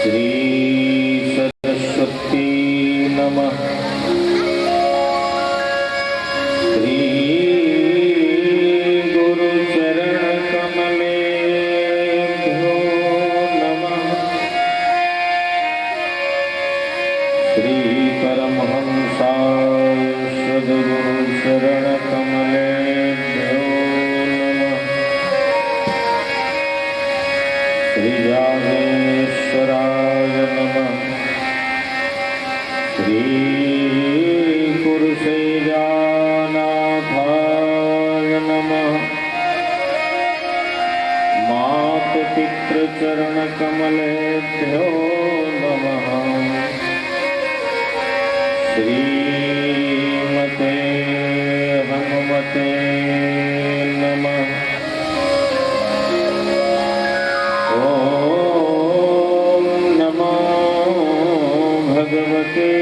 श्री सरस्वती नमः। श्री गुरुचरण कमलेभ्यो नमः। श्री परमहंसाय सद्गुरुचरण कमलेभ्यो नमः। श्री जागेश्वराय नमः। श्री कुरुसेजानाथाय नमः। मातपितृचरणकमलेभ्यो नमः। श्रीमते हनुमते नमः। ओम नमो भगवते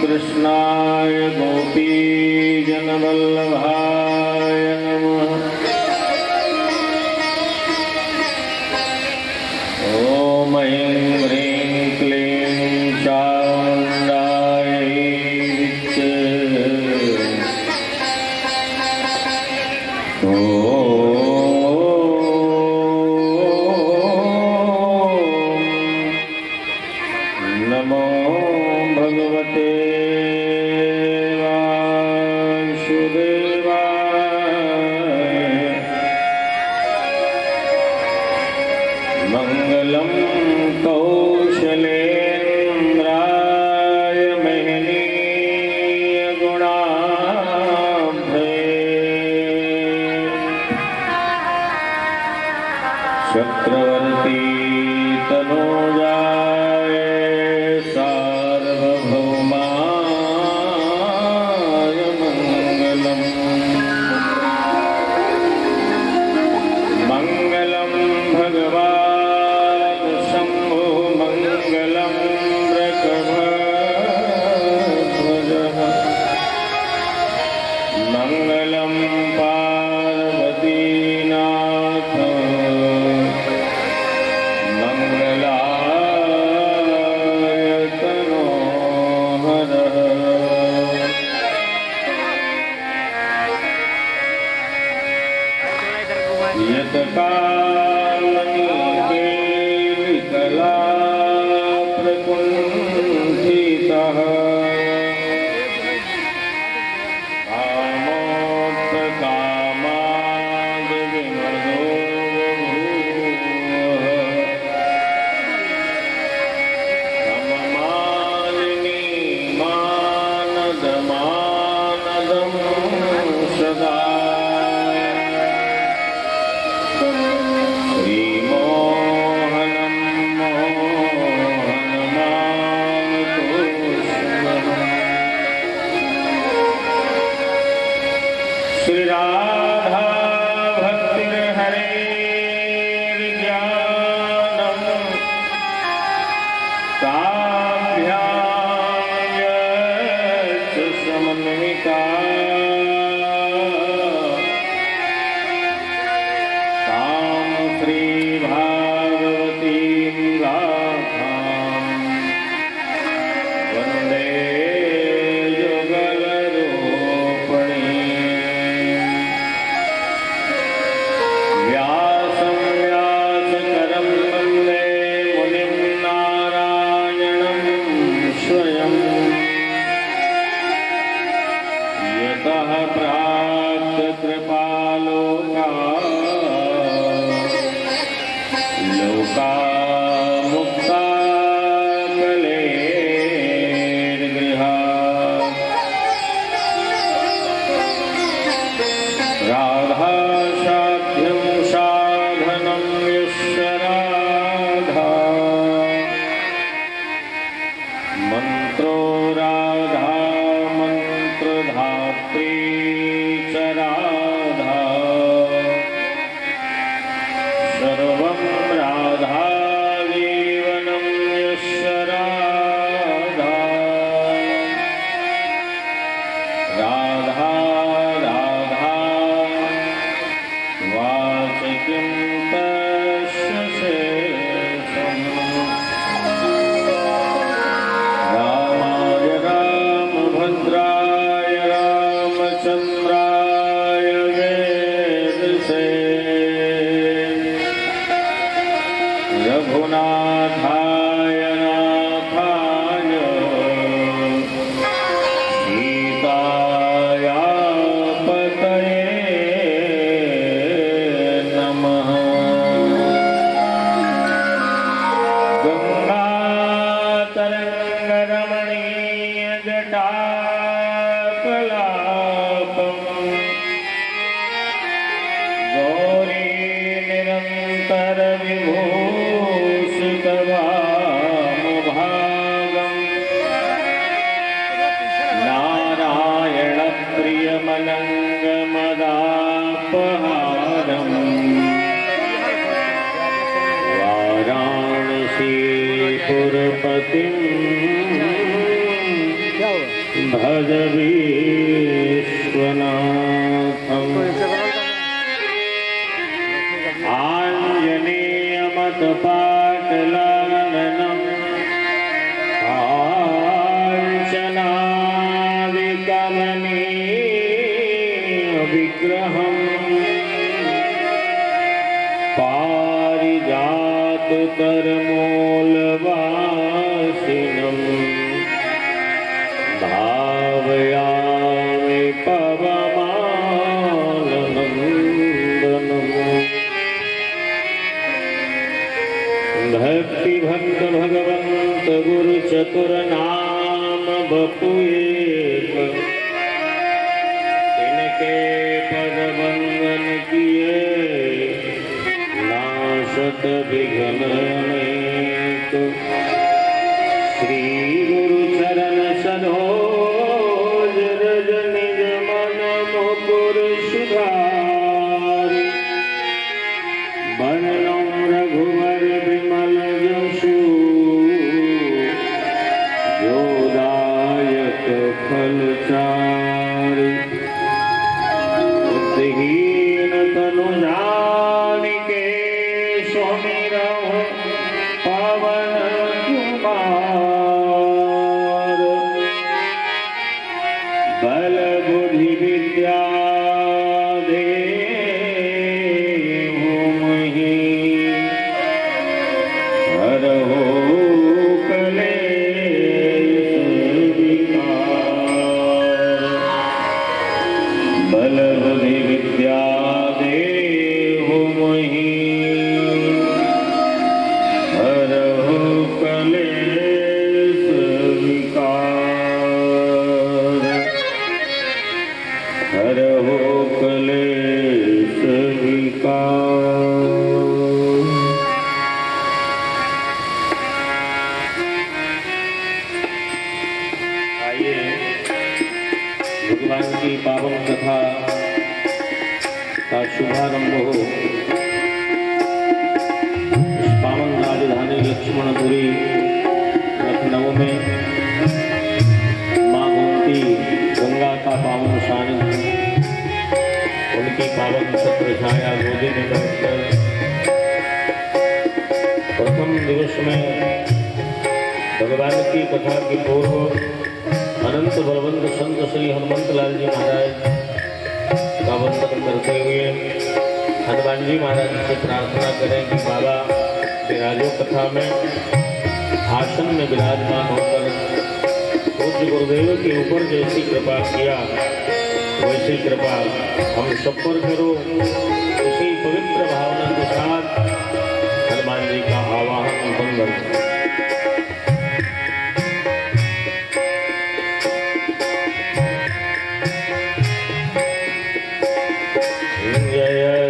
कृष्णाय गोपीजनवल्लभाय नमः। ॐ ऐं ह्रीं क्लीं चामुण्डायै विच्चे। ॐ नमो भगवते मंगलम कौशलेन्द्राय महनीय गुणाब्धे। चक्रवर्ती तनूजाय सार्वभौमाय मंगलम। मंगलम भगवान् शंभो मंगलम वृषभध्वजः। मंगलम पार्वतीनाथ मंगलाय तनोहरः। यत् कामनीकेलिकला प्रकुण्ठितः कामोत्कामादिविमदो सममालिनी मानदमानदं सदा। श्रीमोहनं मोहनमानतोषिणः। श्रीराधा भक्तिर्हरेर्ज्ञानं ताभ्यां यच्च समन्विता। तां श्रीभागवतीं गाथां वन्दे युगलरूपिणीम्। व्यासं व्यासकरं वन्दे मुनिं नारायणं स्वयं। यतः प्राप्तकृपालोका मुक्ता कलेर्गृहात्। राधासाध्यं साधनं यस्य राधा। मंत्रो राधा मंत्रधात्री चरा चंद्राय वेदसे रघुनाथाय नाथाय सीताय पतये नमः। गंगातरंगरमणीय जटाकलापम् गौरी निरंतर विभूषितवामभागम् नारायण प्रियमनङ्गमदापहारम् वाराणसीपुरपतिं भज विश्वनाथम्। आञ्जनेयमतपाटलाननम् काञ्चनादिकमनीयविग्रहम् पारिजातकरमूलवासिनम् भावयामि पवमाननन्दनम्। भक्ति भक्त भगवंत गुरु चतुर नाम बपुएक इनके पद बंदन किए नाशत विघ्न अनेक। श्री गुरु चरण सरोज रज निज मन मुकुर सुधारि बरनउँ रघुवर विमल जसु जो दायक फलचारि। बुद्धिहीन तनु जानिके सुमिरहुँ पवन कुमार। बल बुद्धि विद्या देहु मोहि हरहु कलेश विकार। बल बुद्धि विद्या देहु मोहि हरहु कलेश विकार। हरहु कलेश विकार। आइए भगवान की पावन कथा का शुभारंभ हो। इस पावन राजधानी लक्ष्मणपुरी लखनऊ में माँ गोमती गंगा का पावन सानिध्य, उनकी पावन छत्र छाया गोदी में बैठकर प्रथम दिवस में भगवान की कथा के पूर्व अनंत बलवंत संत श्री हनुमंत लाल जी महाराज का वंदन करते हुए हनुमान जी महाराज से प्रार्थना करें कि बाबा विराजो कथा में आसन में विराजमान होकर पूज्य गुरुदेव के ऊपर जैसी कृपा किया वैसी कृपा हम सब पर करो। उसी पवित्र भावना के साथ हनुमान जी का आवाहन वंदन। Hare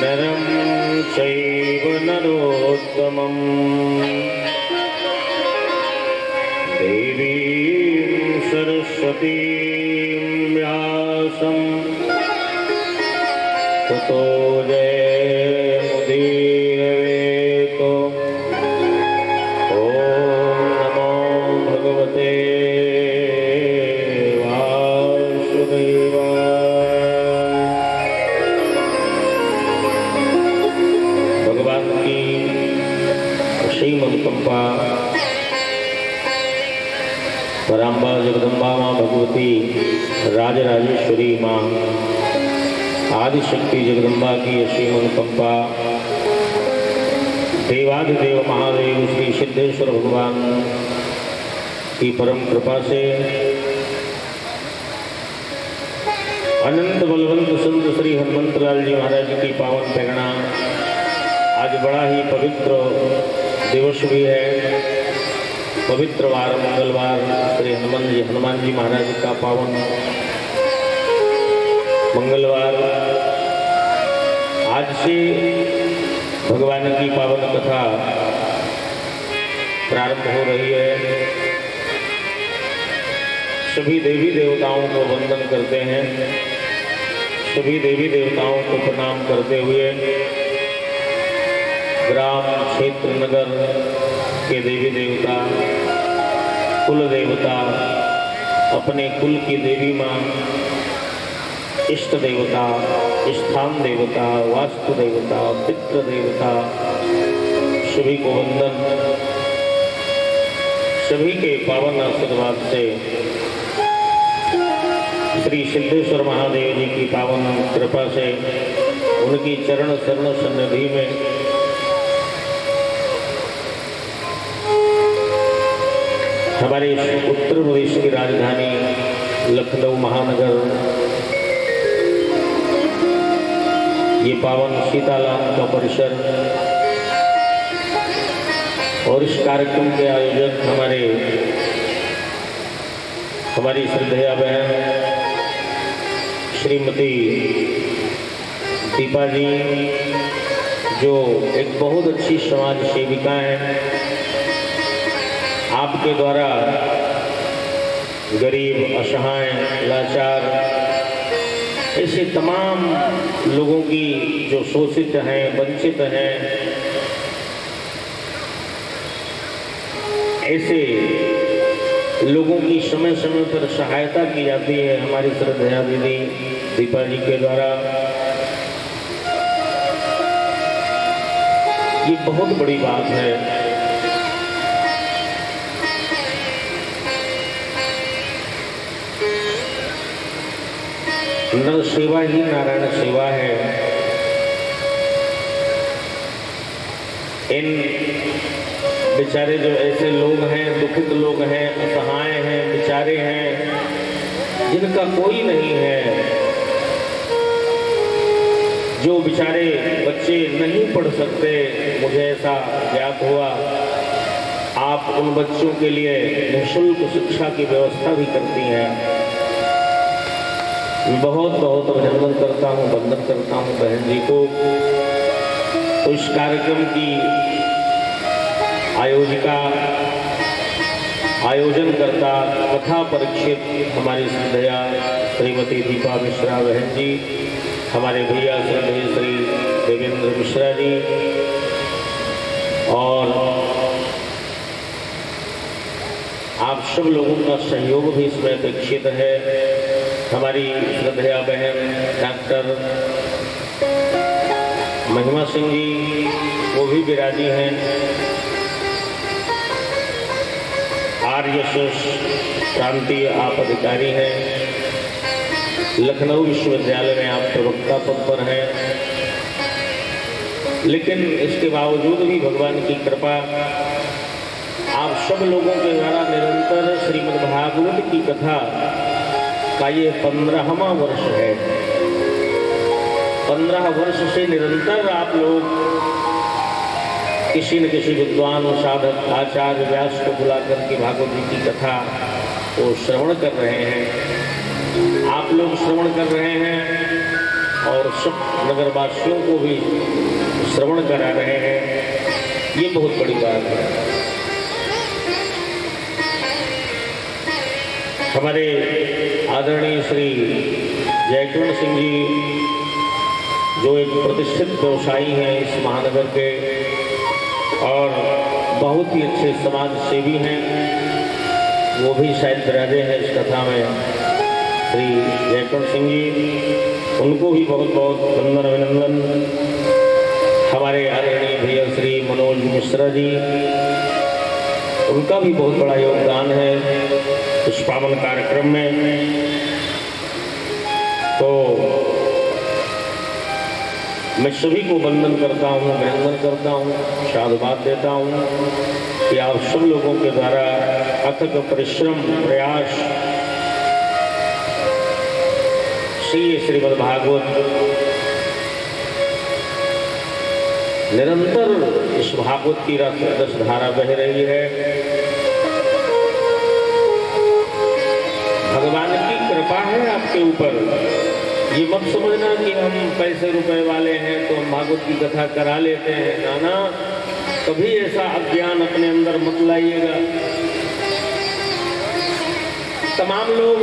नरं चैव नरोत्तमं देवीं सरस्वतीं व्यासं ततो जयमुदीरयेत्। ॐ नमो भगवते कंपा पराम्बा जगदम्बा माँ भगवती राजराजेश्वरी माँ आदिशक्ति जगदम्बा की असीम कंपा देवाधिदेव महादेव श्री सिद्धेश्वर भगवान की परम कृपा से अनंत बलवंत संत श्री हनुमंत लाल जी महाराज की पावन प्रेरणा आज बड़ा ही पवित्र दिवस भी है। पवित्र वार मंगलवार श्री हनुमान जी महाराज का पावन मंगलवार। आज से भगवान की पावन कथा प्रारंभ हो रही है। सभी देवी देवताओं को वंदन करते हैं। सभी देवी देवताओं को प्रणाम करते हुए ग्राम क्षेत्र नगर के देवी देवता कुल देवता अपने कुल की देवी माँ इष्ट देवता स्थान देवता वास्तु देवता पितृ देवता सभी को वंदन। सभी के पावन आशीर्वाद से श्री सिद्धेश्वर महादेव जी की पावन कृपा से उनकी चरण शरण सन्निधि में हमारे उत्तर प्रदेश की राजधानी लखनऊ महानगर ये पावन सीतालाम का परिसर और इस कार्यक्रम के आयोजक हमारी श्रद्धेय बहन श्रीमती दीपा जी जो एक बहुत अच्छी समाज सेविका हैं। आपके द्वारा गरीब असहाय लाचार ऐसे तमाम लोगों की जो शोषित हैं वंचित हैं ऐसे लोगों की समय समय पर सहायता की जाती है हमारी श्रद्धेय दीदी दीपा जी के द्वारा। ये बहुत बड़ी बात है। नर सेवा ही नारायण सेवा है। इन बेचारे जो ऐसे लोग हैं दुखित लोग हैं असहाय हैं बेचारे हैं जिनका कोई नहीं है, जो बेचारे बच्चे नहीं पढ़ सकते, मुझे ऐसा ज्ञात हुआ आप उन बच्चों के लिए निःशुल्क शिक्षा की व्यवस्था भी करती हैं। बहुत बहुत अभिनंदन करता हूँ वंदन करता हूँ बहन जी को। तो इस कार्यक्रम की आयोजिका आयोजनकर्ता कथा परीक्षित हमारी श्रद्धेया श्रीमती दीपा मिश्रा बहन जी, हमारे भैया श्रद्धेय श्री देवेंद्र मिश्रा जी और आप सब लोगों का सहयोग भी इसमें अपेक्षित है। हमारी श्रद्धेया बहन डॉक्टर महिमा सिंह जी वो भी विराजी हैं। आर्यशेष प्रांतीय आप अधिकारी हैं। लखनऊ विश्वविद्यालय में आप प्रवक्ता पद पर हैं। लेकिन इसके बावजूद भी भगवान की कृपा आप सब लोगों के द्वारा निरंतर श्रीमद्भागवत की कथा का ये 15वां वर्ष है। 15 वर्ष से निरंतर आप लोग किसी न किसी विद्वान साधक आचार्य व्यास को बुलाकर के भागवत जी की कथा को श्रवण कर रहे हैं। आप लोग श्रवण कर रहे हैं और सब नगरवासियों को भी श्रवण करा रहे हैं, ये बहुत बड़ी बात है। हमारे आदरणीय श्री जयकिरण सिंह जी, जो एक प्रतिष्ठित व्यवसायी हैं इस महानगर के और बहुत ही अच्छे समाज सेवी हैं, वो भी शायद विराजे हैं इस कथा में, श्री जयकिरण सिंह जी, उनको भी बहुत बहुत वंदन अभिनंदन। हमारे आदरणीय भैया श्री मनोज मिश्रा जी, उनका भी बहुत बड़ा योगदान है इस पावन कार्यक्रम में। तो मैं सभी को वंदन करता हूँ, अभिनंदन करता हूँ, साधुवाद देता हूँ कि आप सब लोगों के द्वारा अथक परिश्रम प्रयास से श्रीमद्भागवत निरंतर इस भागवत की रस धारा बह रही है। भगवान की कृपा है आपके ऊपर। ये मत समझना कि हम पैसे रुपए वाले हैं तो हम भागवत की कथा करा लेते हैं, नाना, कभी ऐसा अज्ञान अपने अंदर मत लाइएगा। तमाम लोग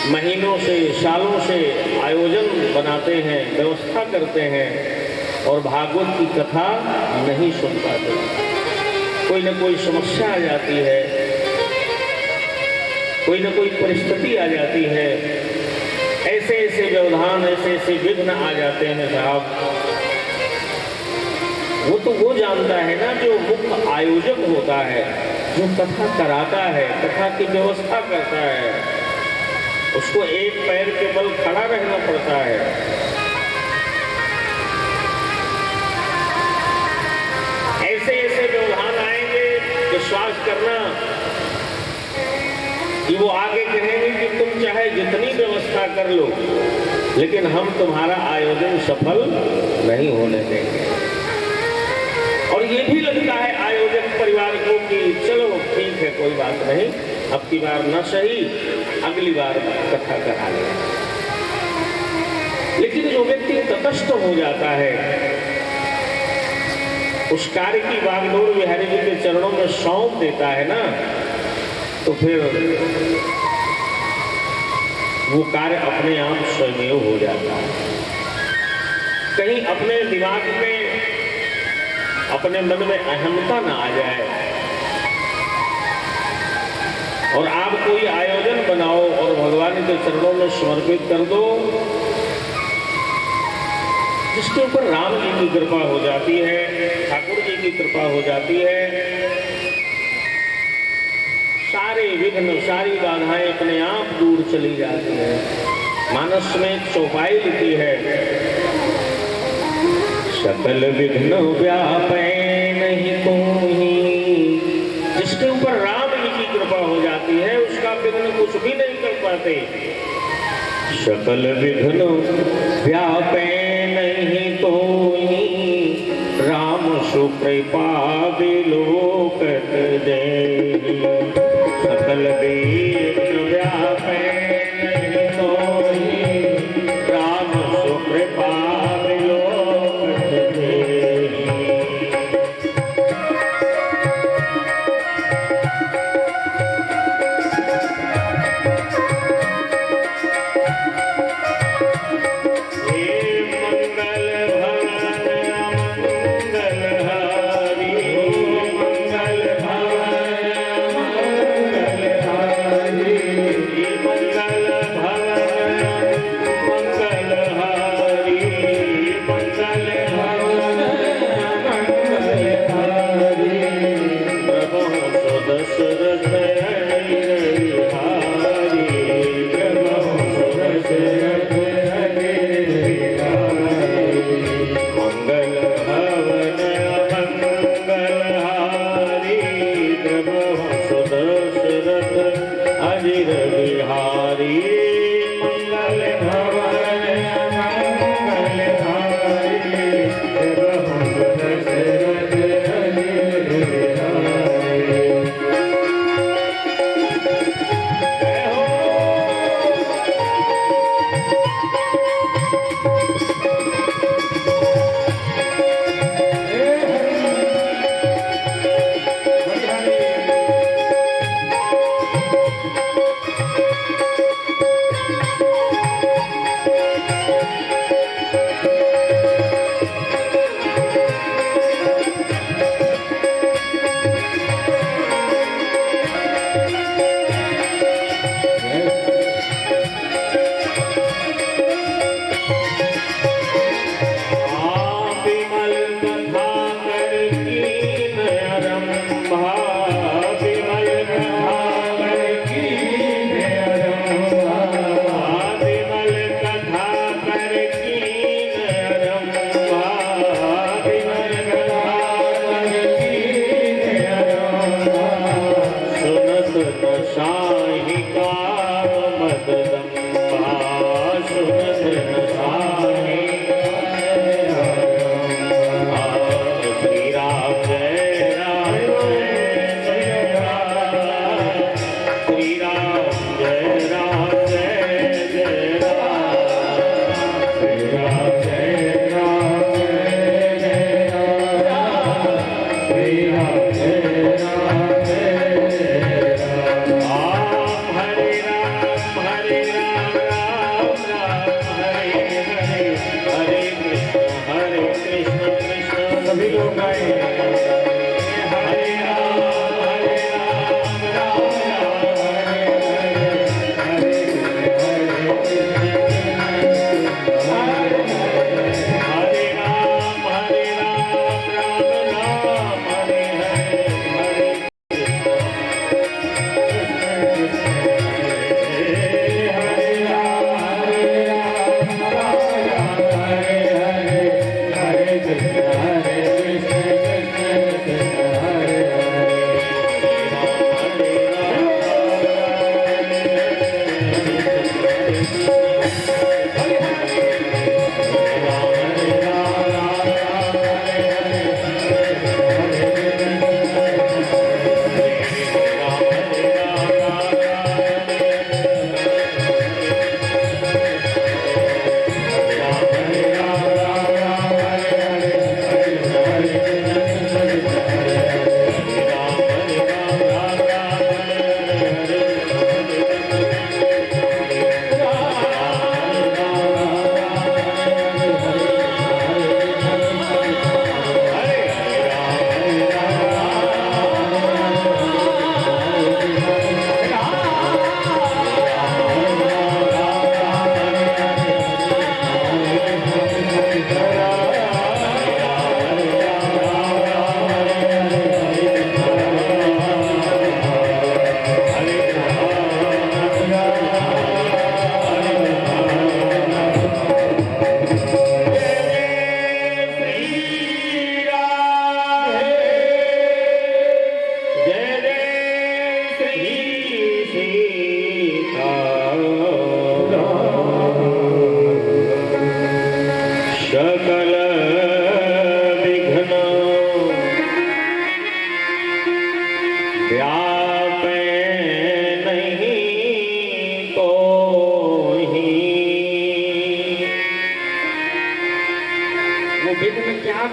महीनों से सालों से आयोजन बनाते हैं, व्यवस्था करते हैं और भागवत की कथा नहीं सुन पाते। कोई न कोई समस्या आ जाती है, कोई न कोई परिस्थिति आ जाती है, ऐसे ऐसे व्यवधान, ऐसे ऐसे विघ्न आ जाते हैं साहब। वो तो वो जानता है ना जो मुख्य आयोजक होता है, जो कथा कराता है, कथा की व्यवस्था करता है, उसको एक पैर के बल खड़ा रहना पड़ता है। ऐसे ऐसे व्यवधान आएंगे, विश्वास करना कि वो आगे कहेंगे कि तुम चाहे जितनी व्यवस्था कर लो, लेकिन हम तुम्हारा आयोजन सफल नहीं होने देंगे। और ये भी लगता है आयोजक परिवार को कि चलो ठीक है, कोई बात नहीं, अब की बार न सही, अगली बार कथा करा ले। लेकिन जो व्यक्ति तटस्थ हो जाता है, उस कार्य की बागडोर बिहारी जी के चरणों में सौंप देता है ना, तो फिर वो कार्य अपने आप स्वयं हो जाता है। कहीं अपने दिमाग में, अपने मन में अहमता ना आ जाए और आप कोई आयोजन बनाओ और भगवान के चरणों में समर्पित कर दो, जिसके ऊपर राम जी की कृपा हो जाती है, ठाकुर जी की कृपा हो जाती है, सारे विघ्न, सारी बाधाएं अपने आप दूर चली जाती है। मानस में एक चौपाई लिखी है, सकल विघ्न व्यापै नहीं कोई। जिसके ऊपर राम जी की कृपा हो जाती है, उसका विघ्न कुछ भी नहीं कर पाते। सकल विघ्न व्यापै नहीं कोई, राम सुकृपा विलोकत देहि। सकल विघ्न व्यापै नहीं कोई, राम सुकृपा विलोकत देहि। मंगल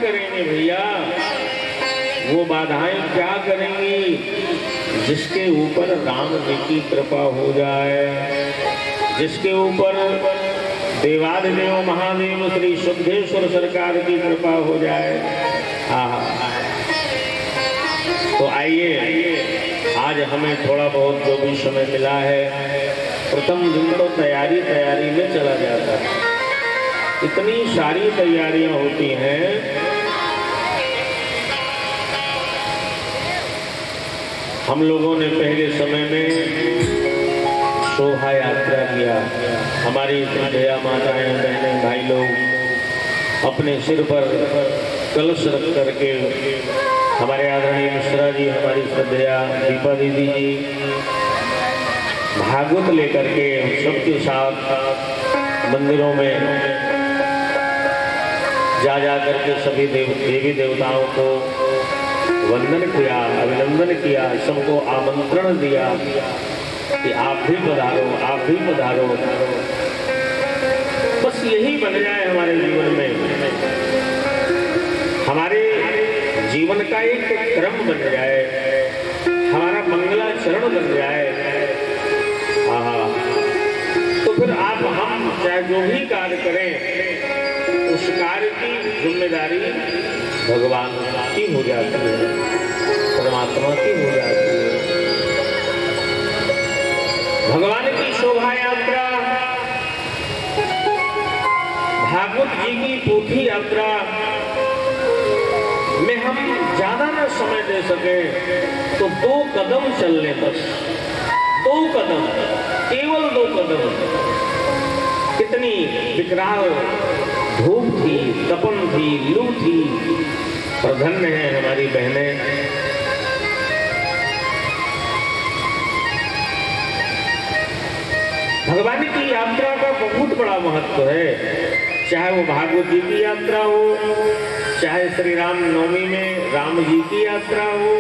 करेंगे भैया, वो बाधाएं क्या करेंगी? जिसके ऊपर राम जी की कृपा हो जाए, जिसके ऊपर देवादिदेव महादेव श्री शुद्धेश्वर सरकार की कृपा हो जाए। तो आइए, आज हमें थोड़ा बहुत जो भी समय मिला है, प्रथम दिन तो तैयारी में चला जाता है। इतनी सारी तैयारियां होती हैं। हम लोगों ने पहले समय में शोभा यात्रा किया। हमारी श्रद्धेया माताएं, बहनें, भाई लोग अपने सिर पर कलश रख करके, हमारे आदरणीय मिश्रा जी, हमारी श्रद्धेया दीपा दीदी जी भागवत लेकर के सबके साथ मंदिरों में जा करके सभी देवी देवताओं को वंदन किया, अभिनंदन किया, सबको आमंत्रण दिया कि आप भी पधारो, आप भी पधारो। बस यही बन जाए हमारे जीवन में, हमारे जीवन का एक क्रम बन जाए, हमारा मंगलाचरण बन जाए। तो फिर आप हम चाहे जो भी कार्य करें, उस कार्य की जिम्मेदारी भगवान की हो जाती है, परमात्मा की हो जाती है। भगवान की शोभा यात्रा, भागवत जी की पोथी यात्रा में हम ज्यादा न समय दे सके तो 2 कदम चल लें, बस 2 कदम, केवल 2 कदम। कितनी विकराल धूप थी, तपन थी, लू थी, पर धन्य है हमारी बहनें। भगवान की यात्रा का बहुत बड़ा महत्व है। चाहे वो भागवत जी की यात्रा हो, चाहे श्री राम नवमी में राम जी की यात्रा हो,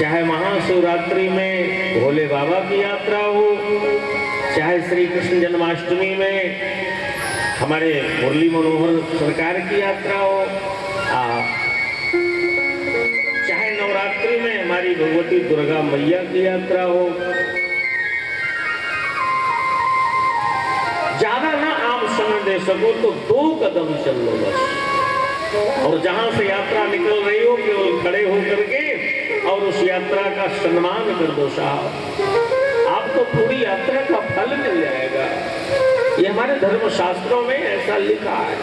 चाहे महाशिवरात्रि में भोले बाबा की यात्रा हो, चाहे श्री कृष्ण जन्माष्टमी में हमारे मुरली मनोहर सरकार की यात्रा हो, चाहे नवरात्रि में हमारी भगवती दुर्गा मैया की यात्रा हो। ज्यादा ना आप समय दे सको तो 2 कदम चल लो, बस और जहां से यात्रा निकल रही हो केवल खड़े होकर के और उस यात्रा का सम्मान कर दो साहब, आपको पूरी यात्रा का फल मिल जाएगा। ये हमारे धर्म शास्त्रों में ऐसा लिखा है।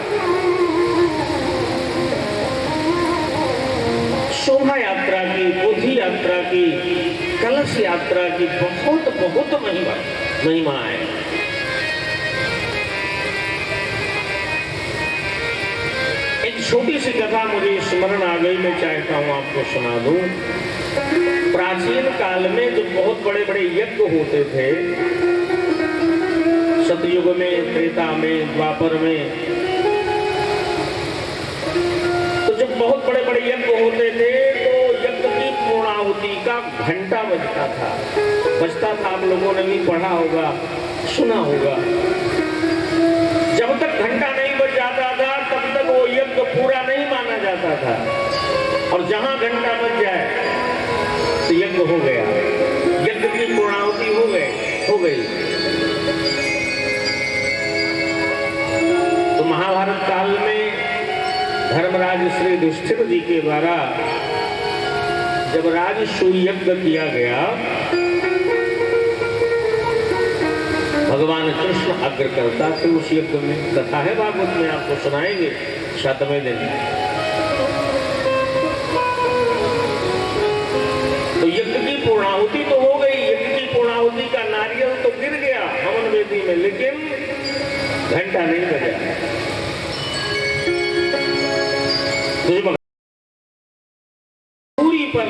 शोभा यात्रा की, बोधि यात्रा की, कलश यात्रा की बहुत बहुत महिमा है। एक छोटी सी कथा मुझे स्मरण आ गई, मैं चाहता हूं आपको सुना दूं। प्राचीन काल में जब बहुत बड़े बड़े यज्ञ होते थे, सतयुग में, त्रेता में, द्वापर में, तो जब बहुत बड़े बड़े यज्ञ होते थे तो यज्ञ की पूर्णाहुति का घंटा बजता था। आप लोगों ने भी पढ़ा होगा, सुना होगा। जब तक घंटा नहीं बज जाता था तब तक वो यज्ञ पूरा नहीं माना जाता था, और जहां घंटा बज जाए तो यज्ञ हो गया, यज्ञ की पूर्णाहुति हो गई। तो महाभारत काल में धर्मराज श्री युधिष्ठिर जी के द्वारा जब राजसूय यज्ञ किया गया, भगवान कृष्ण अग्रकर्ता थे उस यज्ञ में। कथा है भागवत में, आपको सुनाएंगे 7वें दिन। तो यज्ञ की पूर्णाहुति तो हो गई, यज्ञ की पूर्णाहुति का नारियल तो गिर गया हवन वेदी में, लेकिन घंटा नहीं बजा। दूरी पर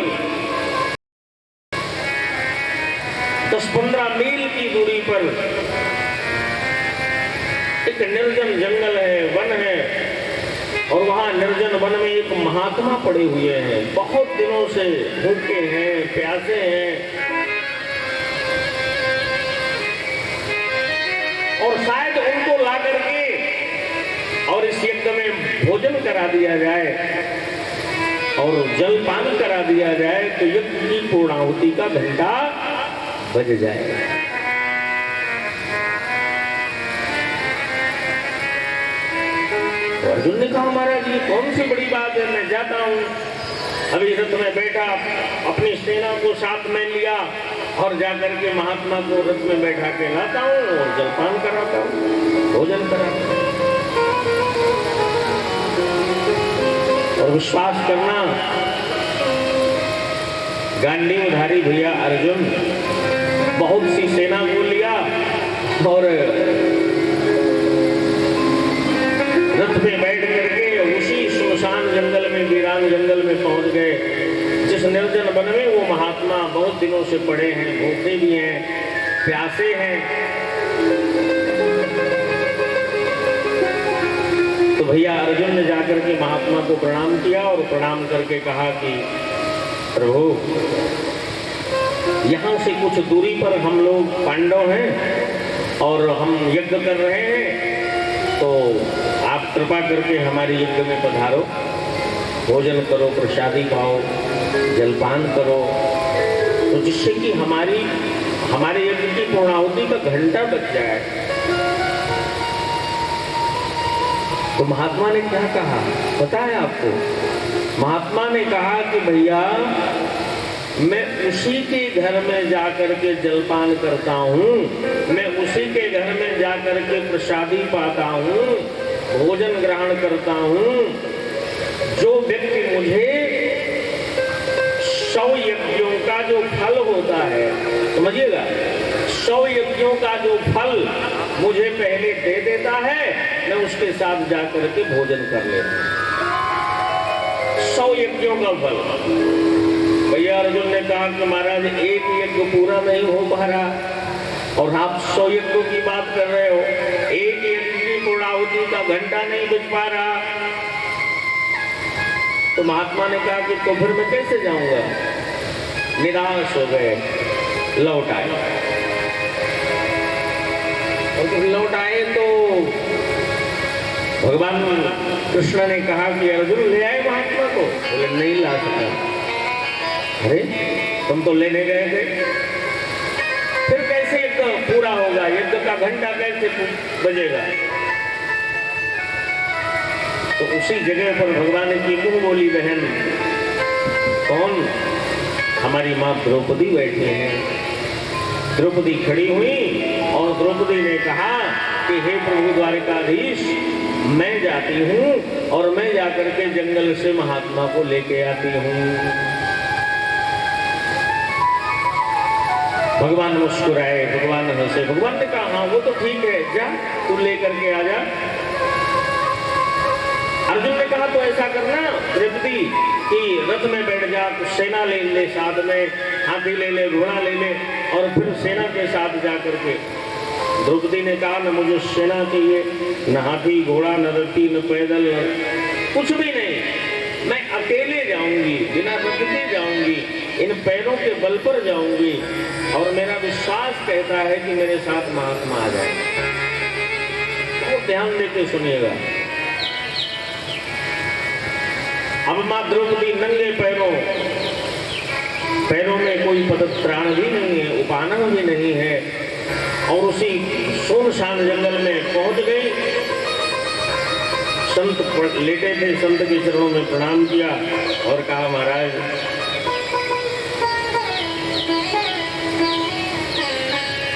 10-15 मील की दूरी पर एक निर्जन जंगल है, वन है, और वहां निर्जन वन में एक महात्मा पड़े हुए हैं। बहुत दिनों से भूखे हैं, प्यासे हैं, और शायद उनको ला करके और इस यज्ञ में भोजन करा दिया जाए और जलपान करा दिया जाए तो यज्ञ की पूर्णाहुति का घंटा बज जाए। अर्जुन ने कहा, महाराज ये कौन सी बड़ी बात है, मैं जाता हूँ। अभी रथ में बैठा, अपनी सेना को साथ में लिया और जाकर के महात्मा को रथ में बैठा के लाता हूँ और जलपान कराता हूँ, भोजन कराता हूँ। और विश्वास करना, गांडीवधारी भैया अर्जुन बहुत सी सेना को लिया और रथ में बैठ करके उसी सुनसान जंगल में, वीरान जंगल में पहुंच गए, जिस निर्जन वन में वो महात्मा बहुत दिनों से पड़े हैं, भूखे भी हैं, प्यासे हैं। तो भैया अर्जुन ने जाकर के महात्मा को प्रणाम किया और प्रणाम करके कहा कि प्रभु, यहाँ से कुछ दूरी पर हम लोग पांडव हैं और हम यज्ञ कर रहे हैं, तो आप कृपा करके हमारे यज्ञ में पधारो, भोजन करो, प्रसादी खाओ, जलपान करो, तो जिससे कि हमारे यज्ञ की पूर्णाहुति का घंटा बज जाए। तो महात्मा ने क्या कहा पता है आपको? महात्मा ने कहा कि भैया मैं उसी के घर में जाकर के जलपान करता हूँ, मैं उसी के घर में जाकर के प्रसादी पाता हूँ, भोजन ग्रहण करता हूँ, जो व्यक्ति मुझे 100 यज्ञों का जो फल होता है, समझिएगा, 100 यज्ञों का जो फल मुझे पहले दे देता है, मैं उसके साथ जाकर के भोजन कर लेता हूँ। 100 यज्ञों का फल। भैया अर्जुन ने कहा कि महाराज एक यज्ञ पूरा नहीं हो पा रहा और आप 100 यज्ञों की बात कर रहे हो, एक यज्ञ की पूर्णाहुति का घंटा नहीं बज पा रहा। तो महात्मा ने कहा कि तो फिर मैं कैसे जाऊंगा? निराश हो गए, लौट आए। और जब लौट आए तो भगवान कृष्ण ने कहा कि अर्जुन ले आए महात्मा को। बोले नहीं ला सका। अरे तुम तो लेने गए थे, फिर कैसे यज्ञ पूरा होगा? यज्ञ का घंटा कैसे बजेगा? तो उसी जगह पर भगवान की मुंह बोली बहन कौन? हमारी माँ द्रौपदी बैठी हैं। द्रौपदी खड़ी हुई और द्रौपदी ने कहा कि हे प्रभु द्वारिकाधीश, मैं जाती हूँ और मैं जाकर के जंगल से महात्मा को लेके आती हूँ। भगवान मुस्कुराए, भगवान हंसे। भगवान ने कहा हाँ वो तो ठीक है, जा तू लेकर के आ जा। अर्जुन ने कहा तो ऐसा करना द्रौपदी कि रथ में बैठ जा, सेना ले ले, साथ में हाथी ले ले, घोड़ा ले ले और फिर सेना के साथ जा करके। द्रौपदी ने कहा न मुझे सेना चाहिए, न हाथी घोड़ा, न रथी, न पैदल, कुछ भी नहीं, मैं अकेले जाऊंगी, बिना रथ के जाऊंगी, इन पैरों के बल पर जाऊंगी और मेरा विश्वास कहता है कि मेरे साथ महात्मा आ जाए। तो ध्यान देके सुनिएगा। अब मां द्रौपदी नंगे पैरों में कोई पदत्राण भी नहीं है, उपानन भी नहीं है और उसी सुनसान जंगल में पहुंच गई। संत लेटे थे, संत के चरणों में प्रणाम किया और कहा महाराज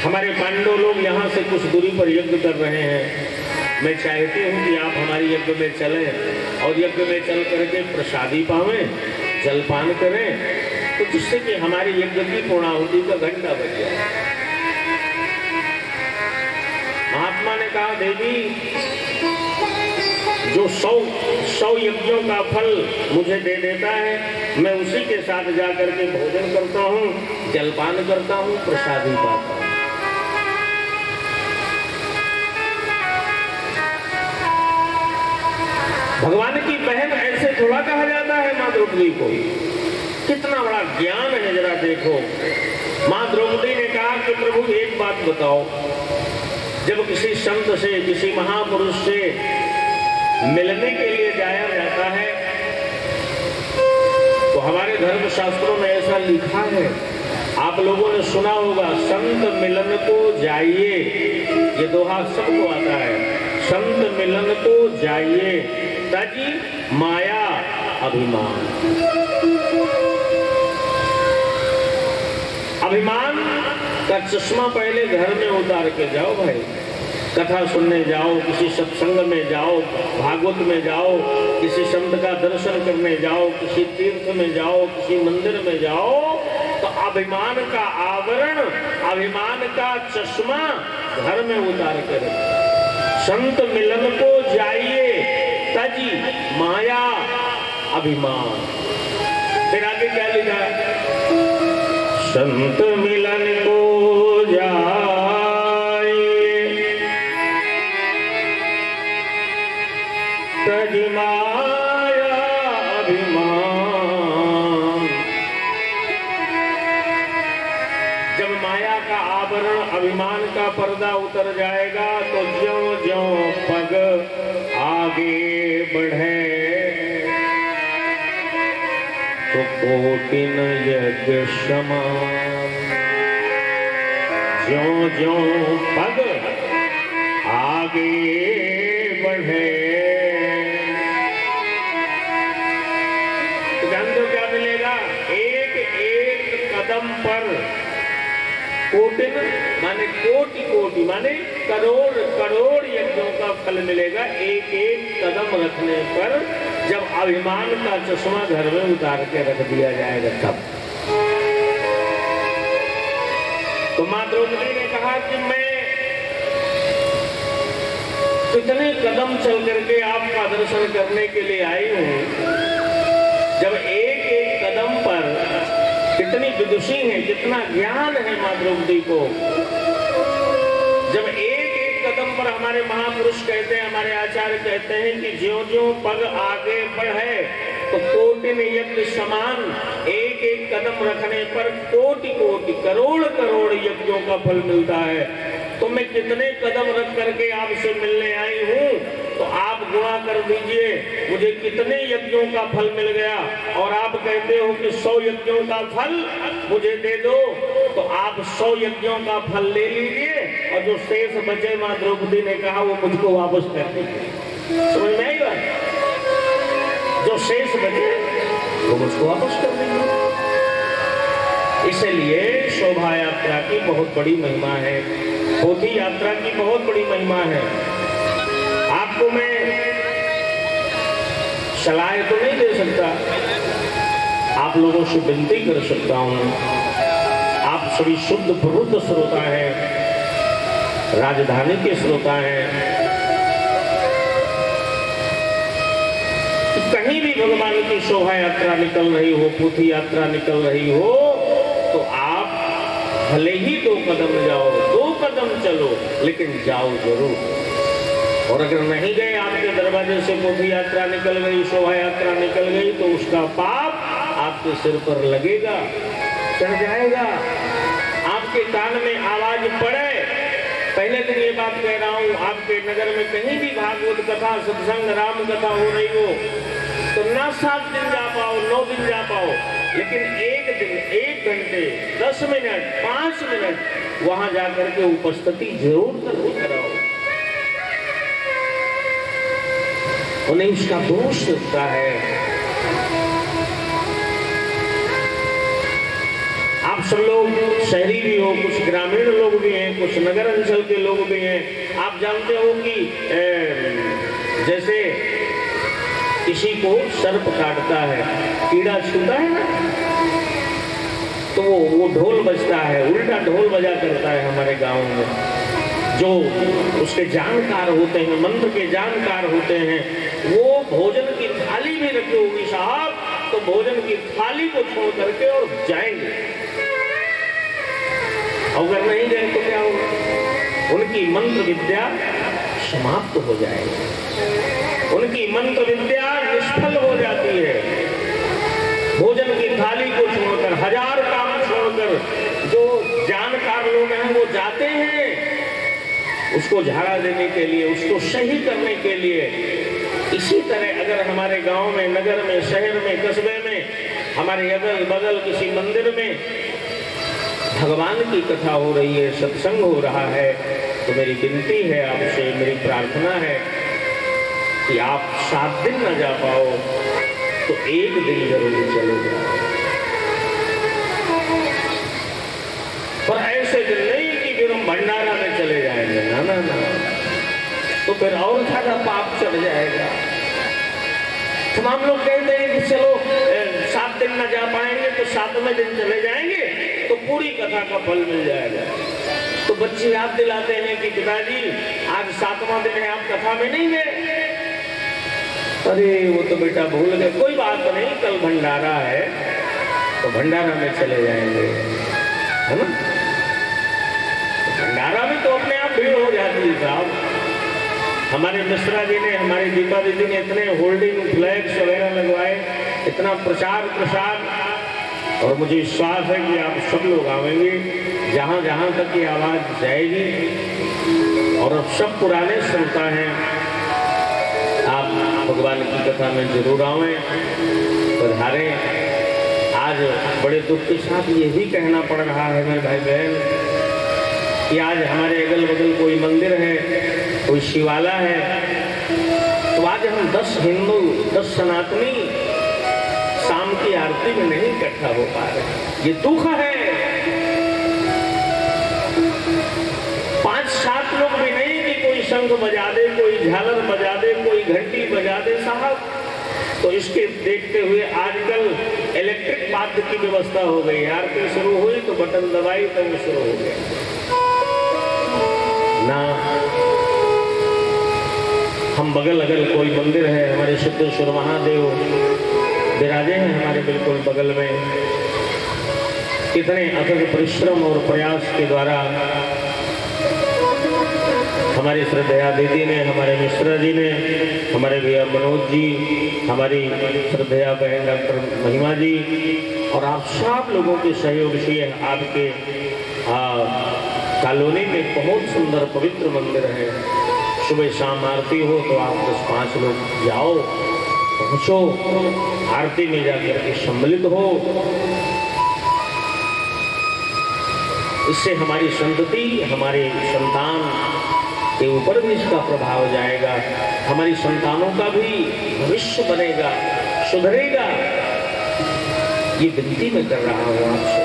हमारे पांडव लोग यहाँ से कुछ दूरी पर यज्ञ कर रहे हैं, मैं चाहती हूँ कि आप हमारी यज्ञ में चलें और यज्ञ में चल करके प्रसादी पावें, जलपान करें, तो जिससे कि हमारी यज्ञ की पूर्णाहुति का घंटा बज जाए। महात्मा ने कहा देवी जो 100 यज्ञों का फल मुझे दे देता है, मैं उसी के साथ जाकर के भोजन करता हूँ, जलपान करता हूँ, प्रसादी पाता हूँ। भगवान की बहन ऐसे थोड़ा कहा जाता है मां द्रौपदी को। कितना बड़ा ज्ञान है जरा देखो। मां द्रौपदी ने कहा कि प्रभु एक बात बताओ, जब किसी संत से, किसी महापुरुष से मिलने के लिए जाया जाता है तो हमारे धर्म शास्त्रों में ऐसा लिखा है, आप लोगों ने सुना होगा, संत मिलन को जाइए, ये दोहा सबको आता है, संत मिलन को जाइए तजी माया अभिमान। अभिमान का चश्मा पहले घर में उतार के जाओ भाई। कथा सुनने जाओ, किसी सत्संग में जाओ, भागवत में जाओ, किसी संत का दर्शन करने जाओ, किसी तीर्थ में जाओ, किसी मंदिर में जाओ, तो अभिमान का आवरण, अभिमान का चश्मा घर में उतार के रखो। संत मिलन को जाइए तजी माया अभिमान। फिर आगे क्या लिखा है? संत मिलन को जाइए तजी माया अभिमान। जब माया का आवरण, अभिमान का पर्दा उतर जाएगा तो ज्यों-ज्यों पग आगे बढ़े तो कोटिन यज्ञ समान। ज्यों-ज्यों पग आगे बढ़े तो जानते हो क्या मिलेगा? एक एक कदम पर कोटिन माने कोटि कोटि माने करोड़ करोड़ यज्ञों का फल मिलेगा एक एक कदम रखने पर, जब अभिमान का चश्मा घर में उतार के रख दिया जाएगा तब। तो मां द्रौपदी ने कहा कि मैं कितने कदम चल करके आपका दर्शन करने के लिए आई हूं, जब एक एक कदम पर कितनी विदुषी है, कितना ज्ञान है मां द्रौपदी को। जब एक एक कदम पर हमारे महापुरुष कहते हैं, हमारे आचार्य कहते हैं कि ज्यों-ज्यों पग आगे बढ़े तो कोटिन यज्ञ समान, एक एक कदम रखने पर कोटि कोटि करोड़ करोड़ यज्ञों का फल मिलता है। तो मैं कितने कदम रख करके आपसे मिलने आई हूँ, तो आप गुणा कर दीजिए मुझे कितने यज्ञों का फल मिल गया। और आप कहते हो कि 100 यज्ञों का फल मुझे दे दो, तो आप 100 यज्ञों का फल ले लीजिए और जो शेष बचे, मां द्रौपदी ने कहा, वो मुझको वापस कर दीजिए। समझ में आई बात? जो शेष बचे वो मुझको वापस कर देंगे। इसलिए शोभा यात्रा की बहुत बड़ी महिमा है, पोथी यात्रा की बहुत बड़ी महिमा है। आपको मैं सलाह तो नहीं दे सकता, आप लोगों से विनती कर सकता हूं। आप सभी शुद्ध प्रबुद्ध श्रोता हैं, राजधानी के श्रोता हैं। कहीं भी भगवान की शोभा यात्रा निकल रही हो, पोथी यात्रा निकल रही हो, तो आप भले ही 2 कदम जाओ, 2 कदम चलो, लेकिन जाओ जरूर। और अगर नहीं गए, आपके दरवाजे से पोथी यात्रा निकल गई, शोभा यात्रा निकल गई, तो उसका पाप आपके सिर पर लगेगा, चढ़ जाएगा। आपके कान में आवाज पड़े, पहले दिन ये बात कह रहा हूं, आपके नगर में कहीं भी भागवत कथा, सत्संग, राम कथा हो रही हो, तो ना 7 दिन जा पाओ, 9 दिन जा पाओ, लेकिन 1 दिन, 1 घंटे, 10 मिनट, 5 मिनट वहां जाकर के उपस्थिति जरूर कराओ। उन्हें उसका दोष लगता है। आप सब लोग शहरी भी हो, कुछ ग्रामीण लोग भी हैं, कुछ नगर अंचल के लोग भी हैं। आप जानते हो कि जैसे किसी को सर्प काटता है, कीड़ा छूता है ना, तो वो ढोल बजता है, उल्टा ढोल बजा करता है हमारे गांव में। जो उसके जानकार होते हैं, मंत्र के जानकार होते हैं, वो भोजन की थाली भी रखी होगी साहब, तो भोजन की थाली को छोड़ करके और जाएंगे। अगर नहीं गए तो क्या होगा? उनकी मंत्र विद्या समाप्त हो जाएगी, उनकी मंत्र विद्या निष्फल हो जाती है। भोजन की थाली को छोड़कर, 1000 काम छोड़कर जो जानकार लोग हैं वो जाते हैं उसको झाड़ा देने के लिए, उसको सही करने के लिए। इसी तरह अगर हमारे गांव में, नगर में, शहर में, कस्बे में, हमारे अगल बगल किसी मंदिर में भगवान की कथा हो रही है, सत्संग हो रहा है, तो मेरी विनती है आपसे, मेरी प्रार्थना है कि आप 7 दिन न जा पाओ तो 1 दिन जरूर चले जाओ। पर ऐसे दिन नहीं कि फिर हम भंडारा में चले जाएंगे, ना ना ना, तो फिर और ज्यादा पाप चढ़ जाएगा। तमाम लोग कहते हैं कि चलो 7 दिन न जा पाएंगे तो 7वें दिन चले जाएंगे तो पूरी कथा का फल मिल जाएगा। तो बच्चे याद दिलाते हैं कि पिताजी आज 7वां दिन है, आप कथा में नहीं गए। अरे वो तो बेटा भूल गए, कोई बात नहीं, कल भंडारा है तो भंडारा में चले जाएंगे, है ना। भंडारा में तो अपने आप भीड़ हो जाती है साहब। हमारे मिश्रा जी ने, हमारी दीपा दीदी ने इतने होल्डिंग फ्लैग्स वगैरह लगवाए, इतना प्रचार प्रसार, और मुझे विश्वास है कि आप सब लोग आवेंगे, जहाँ जहाँ तक ये आवाज़ जाएगी। और अब सब पुराने श्रोता हैं, आप भगवान की कथा में जरूर आवें, पधारें। आज बड़े दुख के साथ यही कहना पड़ रहा है मेरे भाई बहन कि आज हमारे अगल बगल कोई मंदिर है, कोई शिवाला है, तो आज हम 10 हिंदू, 10 सनातनी शाम की आरती में नहीं इकट्ठा हो पा रहे। ये दुख है। 5-7 लोग भी नहीं कि कोई शंख बजा दे, कोई झालर बजा दे, कोई घंटी बजा दे साहब। तो इसके देखते हुए आजकल इलेक्ट्रिक वाद्य की व्यवस्था हो गई। आरती शुरू हुई तो बटन दबाई तो वो शुरू हो गया ना। हम बगल अगल कोई मंदिर है, हमारे सिद्धेश्वर महादेव विराजे हैं हमारे बिल्कुल बगल में। कितने अथक परिश्रम और प्रयास के द्वारा हमारी श्रद्धेया दीदी ने, हमारे मिश्रा जी ने, हमारे भैया मनोज जी, हमारी श्रद्धेया बहन डॉक्टर महिमा जी और आप सब लोगों के सहयोग से आपके कॉलोनी में बहुत सुंदर पवित्र मंदिर है। सुबह शाम आरती हो तो आप 10-5 लोग जाओ, पहुँचो, आरती में जाकर के सम्मिलित हो। इससे हमारी संतति, हमारे संतान के ऊपर भी इसका प्रभाव जाएगा, हमारी संतानों का भी भविष्य बनेगा, सुधरेगा, ये विनती मैं कर रहा हूं आपसे।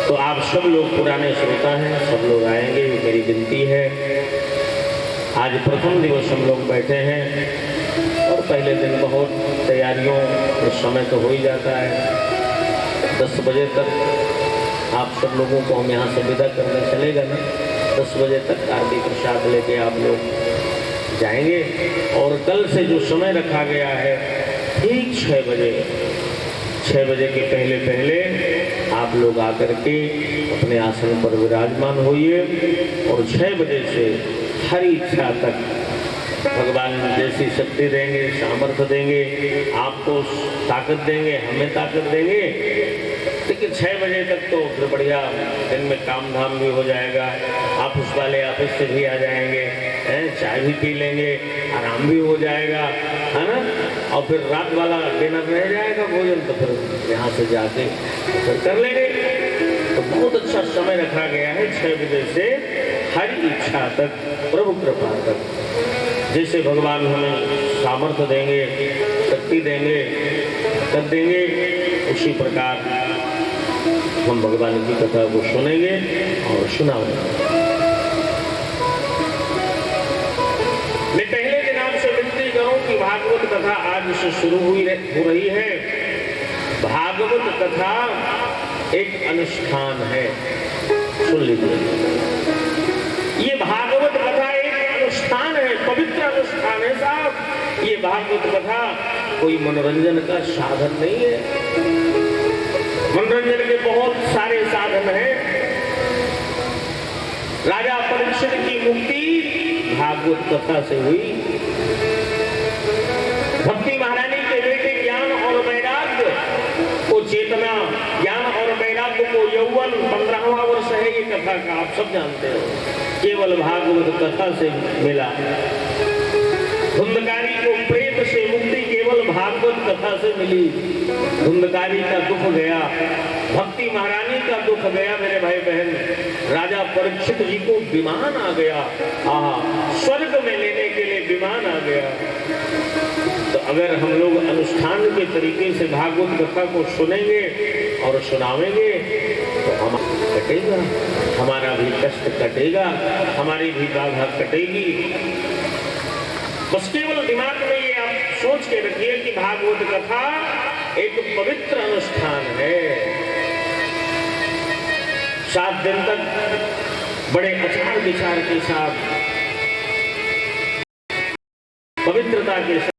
तो आप सब लोग पुराने श्रोता हैं, सब लोग आएंगे, मेरी विनती है। आज प्रथम दिवस हम लोग बैठे हैं और पहले दिन बहुत तैयारियों उस समय तो हो ही जाता है। 10 बजे तक आप सब लोगों को हम यहाँ से विदा करने चलेगा ना, 10 बजे तक आरती प्रसाद लेके आप लोग जाएंगे। और कल से जो समय रखा गया है ठीक 6 बजे, 6 बजे के पहले पहले आप लोग आकर के अपने आसन पर विराजमान होइए और 6 बजे से हर इच्छा तक भगवान जैसी शक्ति देंगे, सामर्थ्य देंगे, आपको ताकत देंगे, हमें ताकत देंगे। लेकिन 6 बजे तक तो फिर बढ़िया दिन में काम धाम भी हो जाएगा, ऑफिस वाले ऑफिस से भी आ जाएंगे, चाय भी पी लेंगे, आराम भी हो जाएगा, है ना। और फिर रात वाला डिनर रह जाएगा भोजन, तो फिर यहाँ से जाके फिर कर लेंगे। तो बहुत अच्छा समय रखा गया है 6 बजे से हर इच्छा तक, प्रभु कृपा तक। जैसे भगवान हमें सामर्थ्य देंगे, शक्ति देंगे, कर देंगे, उसी प्रकार हम भगवान की कथा को सुनेंगे और सुनाएंगे। मैं पहले दिन आपसे विनती करूं कि भागवत कथा आज से शुरू हो रही है। भागवत कथा एक अनुष्ठान है, सुन लीजिए। ये भागवत कथा एक अनुष्ठान है, पवित्र अनुष्ठान है साहब। ये भागवत कथा कोई मनोरंजन का साधन नहीं है। मनोरंजन के बहुत सारे साधन हैं। राजा परीक्षित की मुक्ति भागवत कथा से हुई। भक्ति महारानी के बेटे ज्ञान और वैराग्य को चेतना, ज्ञान और वैराग्य को यौवन, 15वां वर्ष है ये कथा का, आप सब जानते हो, केवल भागवत कथा से मिला। धुंधकारी को प्रेत से मुक्ति केवल भागवत कथा से मिली। धुंधकारी का दुख गया, भक्ति महारानी का दुख गया मेरे भाई बहन। राजा परीक्षित जी को विमान आ गया, स्वर्ग में लेने के लिए विमान आ गया। तो अगर हम लोग अनुष्ठान के तरीके से भागवत कथा को सुनेंगे और सुनावेंगे तो हम कटेगा, हमारा भी कष्ट कटेगा, हमारी भी बाधा कटेगी। बस केवल दिमाग में ये आप सोच के रखिए कि भागवत कथा एक पवित्र अनुष्ठान है। 7 दिन तक बड़े आचार विचार के साथ, पवित्रता के साथ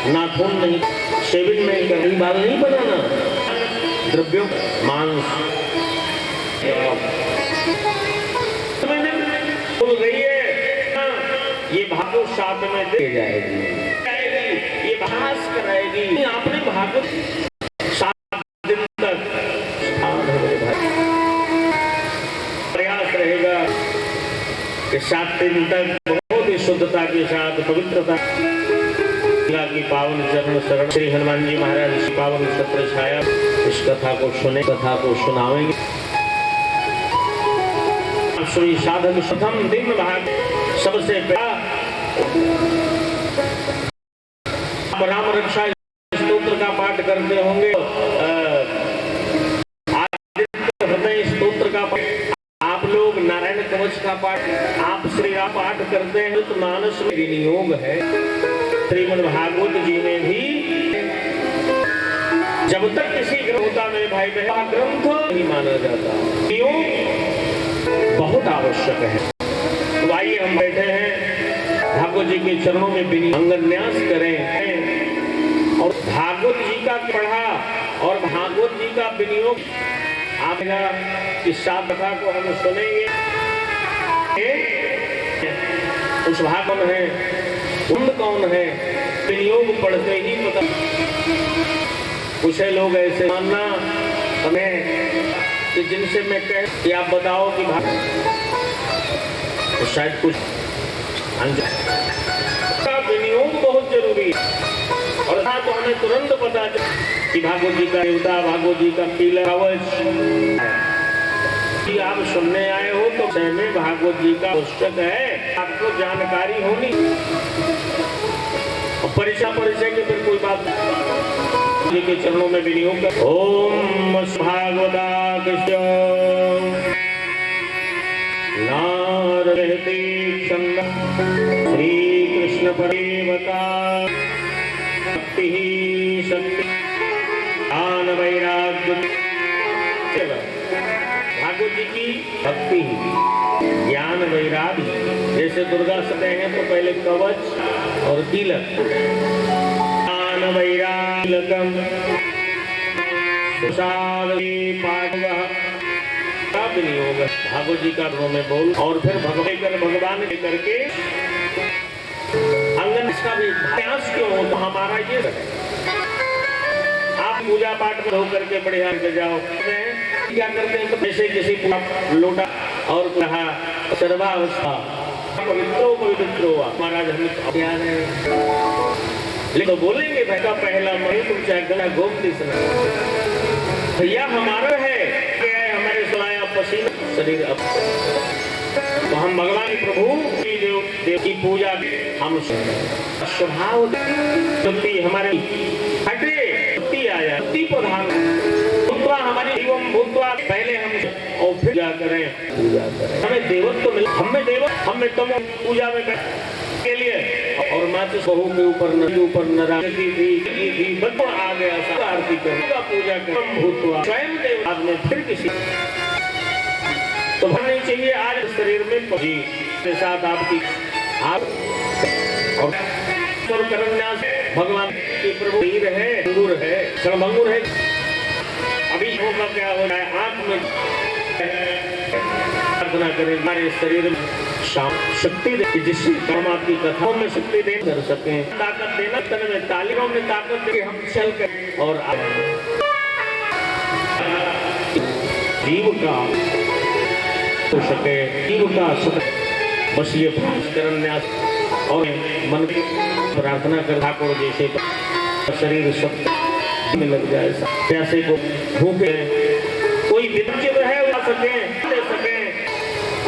नाखून नहीं, शेविंग नहीं करनी, बाल नहीं बनाना, द्रव्यों मांस भूल गई है, ये भागवत साथ में दे जाएगी, ये भास कराएगी। आपने भागवत 7 दिन तक प्रयास रहेगा कि 7 दिन तक बहुत ही शुद्धता के साथ पवित्रता की पावन चरण शरण श्री हनुमान जी महाराज की पावन छत्र छाया इस कथा को सुने, कथा को सुनावेंगे। श्री साधक प्रथम दिन भाग सबसे पहला राम रक्षा स्तोत्र का पाठ करते होंगे, आदित्य हृदय स्तोत्र का पाठ, आप लोग नारायण कवच का पाठ, आप श्री राम पाठ करते हैं तो मानस में विनियोग है। श्रीमद् भागवत जी में भी जब तक किसी ग्रंथता में भाई बहन ग्रंथ नहीं माना जाता, क्यों बहुत आवश्यक है। तो आइए हम बैठे हैं भागवत जी के चरणों में विनय अंगन्यास करें और भागवत जी का पढ़ा और भागवत जी का विनियोग आपका इस सात कथा को हम सुनेंगे। उस भाग कौन है, उन कौन है, विनियोग पढ़ते ही पता। कुछ लोग ऐसे मानना हमें कि जिनसे मैं कह कि आप बताओ कि तो शायद कुछ का विनियोग बहुत जरूरी है। और था तो हमें तुरंत पता चला कि भागवत जी का देवता, भागवत जी का पीला कवच कि आप सुनने आए हो तो में भागवत जी का पुस्तक है, आपको जानकारी होनी। परिचय के फिर कोई बात जी के चरणों में विनियोग कर। ओम भागवता कृष्ण नारदे छंद श्री कृष्ण परिवता भक्ति शक्ति ज्ञान वैराग्य। भागवत जी की भक्ति ज्ञान वैराग्य, जैसे दुर्गा सते हैं तो पहले कवच और तिलक, ज्ञान वैराग्यम का विनियोग भागवत जी का रूप में बोल और फिर भगवान करके अंगन का भी प्रयास क्यों हो तो हमारा ये आप पूजा पाठ में होकर के बढ़िया के जाओ, क्या करते हैं जैसे किसी लोटा और कहा सर्वावस्था पवित्रो महाराज हमें याद है, लेकिन तो बोलेंगे भाई का पहला मई तुम चाहे गला गोमती सुना भैया हमारा है हमारे सुनाया पसीना शरीर अब तो हम भगवान प्रभु देव की पूजा हम स्वभाव हमारे हटे आया प्रधान हमारी जीवन भूतवा पहले हम और फिर पूजा करें हमें देवत्व मिल, हमें तुम पूजा में के लिए और माचिस बहू के ऊपर नारायण की बदबू आ गया सब आरती करूंगा पूजा कर भूतवा स्वयं देव आपने फिर किसी तो भरनी चाहिए आज शरीर में जी के साथ आपकी आप और करन्यास भगवान की प्रभु वीर है, अंगूर है, क्षणभंगुर है। अभी होगा क्या हो रहा है आंख में प्रार्थना करें हमारे शरीर में शक्ति दे जिससे हम आपकी कथाओं में शक्ति दे कर सके, ताकत देना तन में तालियों में ताकत दे हम चल कर और जीव का हो सके, जीव का सुख बस ये करन्यास और मन की प्रार्थना कर ठाकुर जैसे शरीर सब में लग जाए, प्यासे को भूखे कोई विचित्र है उठा सके दे सके।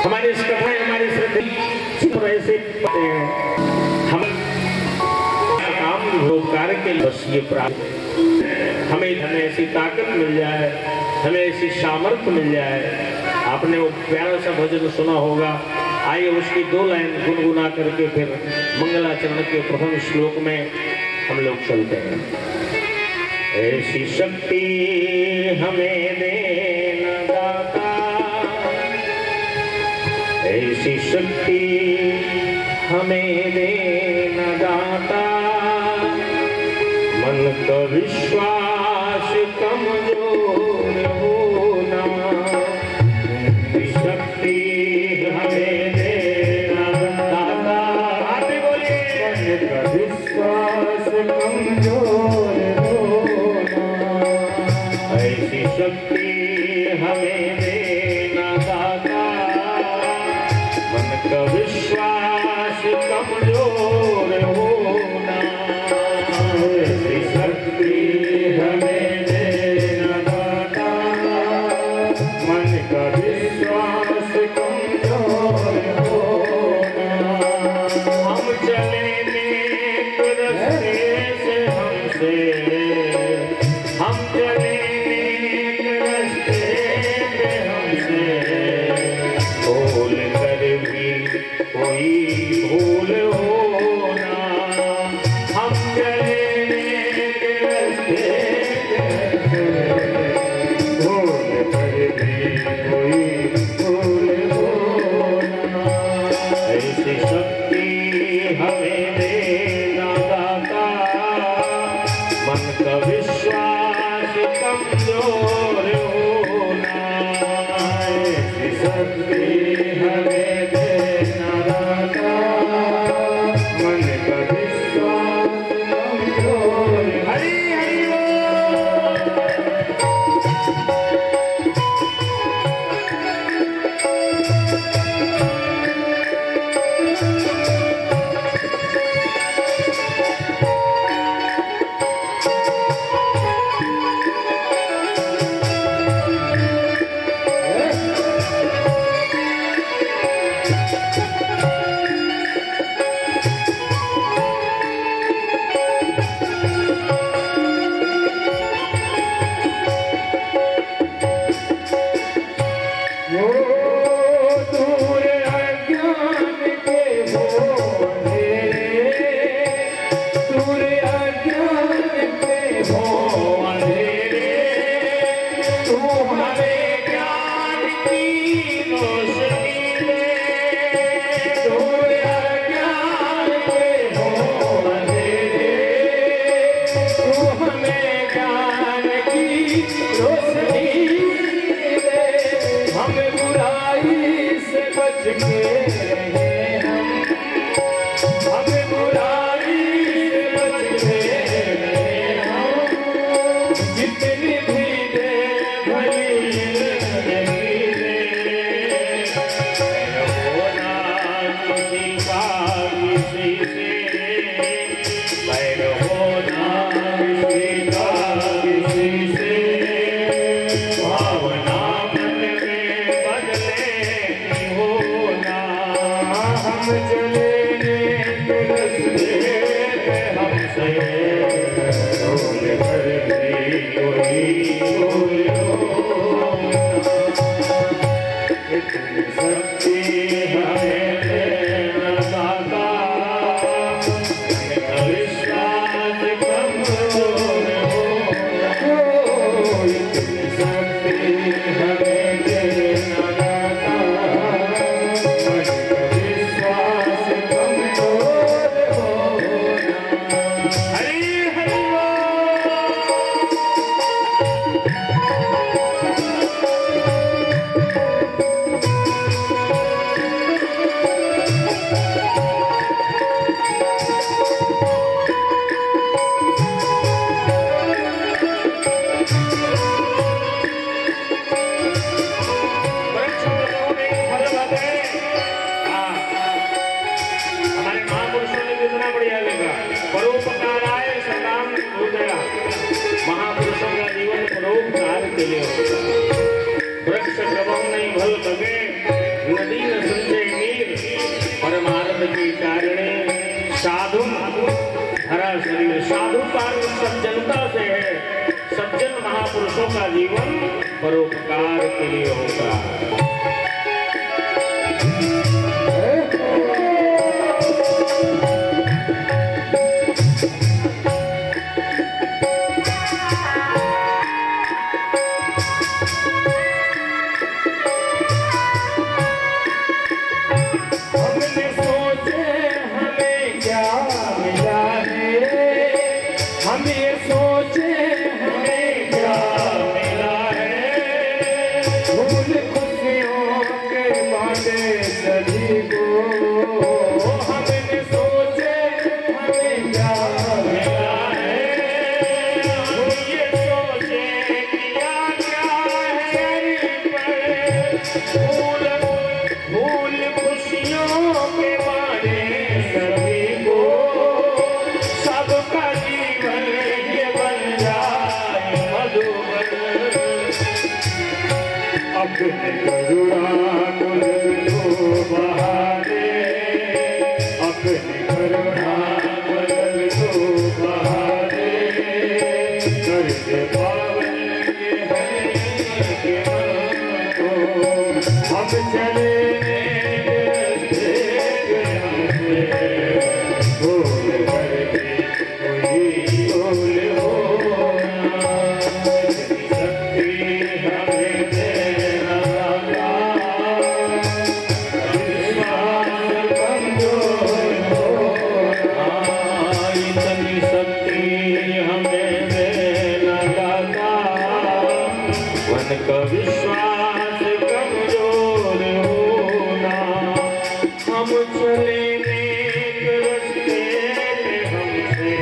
हमारी इस कथाएं हमारी श्रद्धा ऐसे हम काम उपकार के बस ये प्राप्त हमें ऐसी ताकत मिल जाए, हमें ऐसी सामर्थ्य मिल जाए। आपने वो प्यारा सा भजन सुना होगा, आइए उसकी 2 लाइन गुनगुना करके फिर मंगलाचरण के प्रथम श्लोक में हम लोग चलते हैं। ऐसी शक्ति हमें देना दाता, ऐसी शक्ति हमें देना दाता, मन का विश्वास कमजोर होना, शक्ति हमें देना दाता। आप भी बोलिए, मन का विश्वास कमजोर होना, ऐसी शक्ति हमें देना दाता। मन का विश्वास कमजोर होना, ऐसी शक्ति हमें देना दाता। मन का विश्वास कमजोर होना, हम चले नेक रास्ते से हमसे, हम चले नेक रास्ते से हमसे, भूल कर भी कोई भूल होना। हम चले नेक रास्ते से, भूल कर भी कोई भूल होना, ऐसी शक्ति हमें देना दाता। मन का विश्वास कमजोर होना, ऐसी शक्ति हमें देना दाता। मन का विश्वास कमजोर। हरि हरि साधु हरा शरीर साधु कार्य सज्जनता से है। सज्जन महापुरुषों का जीवन परोपकार के लिए होता है। हम ये फूल फूल खुशियों के मारे सभी को, सबका जीवन ये बन जाए मधुबन। अपने करुणा कुल को बहा दे, अपने करुणा कुल को बहा दे, कर दे पावन ये हरि के मन को। हम चले भूल करके कोई भूल होना, शक्ति हमें देना विश्वास कमजोर होना, इतनी शक्ति हमें देना दाता, मन का विश्वास कमजोर होना। हम चले नेक रास्ते पे, हमसे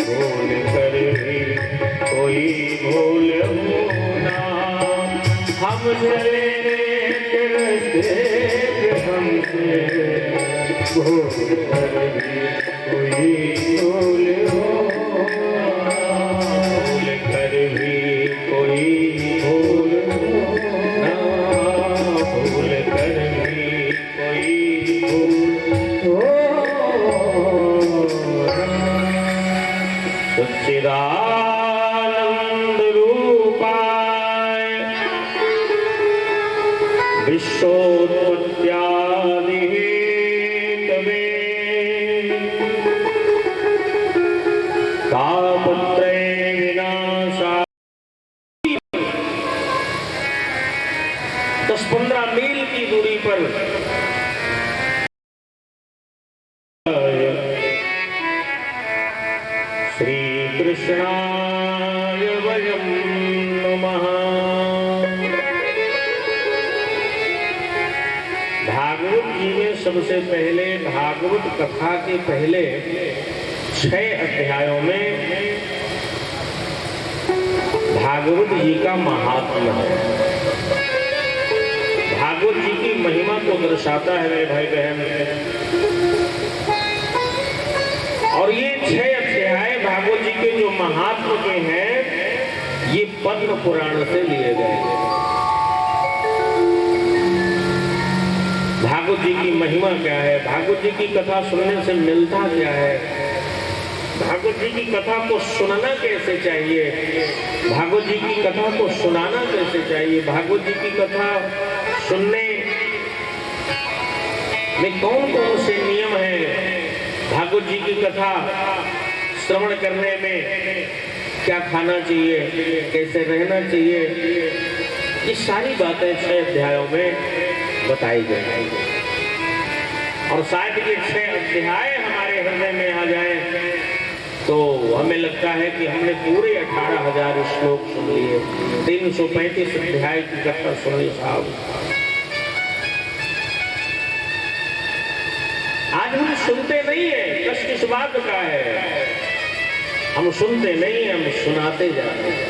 भूल कर भी कोई भूल होना। हम चले नेक रास्ते पे, हमसे भूल कर भी कोई भूल होना। भूल कर भी कोई भूल होना, भूल कर भी कोई भूल होना। सच्चिदानंद रूपाय विश्वोत्पत्त्यादि हेतवे, तापत्रय विनाशाय। 10-15 मील की दूरी पर श्री कृष्णाय वयं नमः। भागवत जी में सबसे पहले, भागवत कथा के पहले 6 अध्यायों में भागवत जी का महात्म्य है, भागवत जी की महिमा को दर्शाता है मेरे भाई बहन। और ये 6 अध्याय भागवत जी के जो महात्म्य के हैं, ये पद्म पुराण से लिए गए हैं। भागवत जी की महिमा क्या है, भागवत जी की कथा सुनने से मिलता क्या है, भागवत जी की कथा को सुनना कैसे चाहिए, भागवत जी की कथा को सुनाना कैसे चाहिए, भागवत जी की कथा सुनने में कौन कौन से नियम हैं, भागवत जी की कथा श्रवण करने में क्या खाना चाहिए, कैसे रहना चाहिए, ये सारी बातें 6 अध्यायों में बताई गई। और शायद ये 6 अध्याय हमारे हृदय में आ जाए तो हमें लगता है कि हमने पूरे 18,000 श्लोक सुन लिए, 335 अध्याय की कथा सुनी साहब। आज हम सुनते नहीं है, कष्ट किस बात का है, हम सुनते नहीं, हम सुनाते जाते हैं।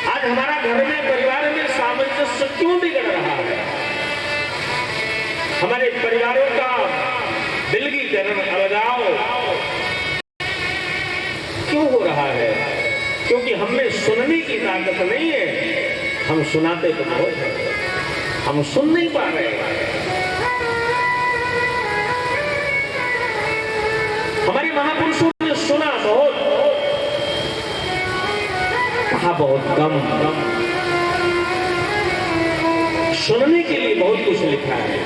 आज हमारा घर में, परिवार में सामंजस्य क्यों बिगड़ रहा है, हमारे परिवारों का विलगीकरण, अलगाव क्यों हो रहा है? क्योंकि हमें सुनने की ताकत नहीं है, हम सुनाते तो बहुत है, हम सुन नहीं पा रहे। हमारे महापुरुषों ने सुना बहुत, कहा बहुत कम। सुनने के लिए बहुत कुछ लिखा है।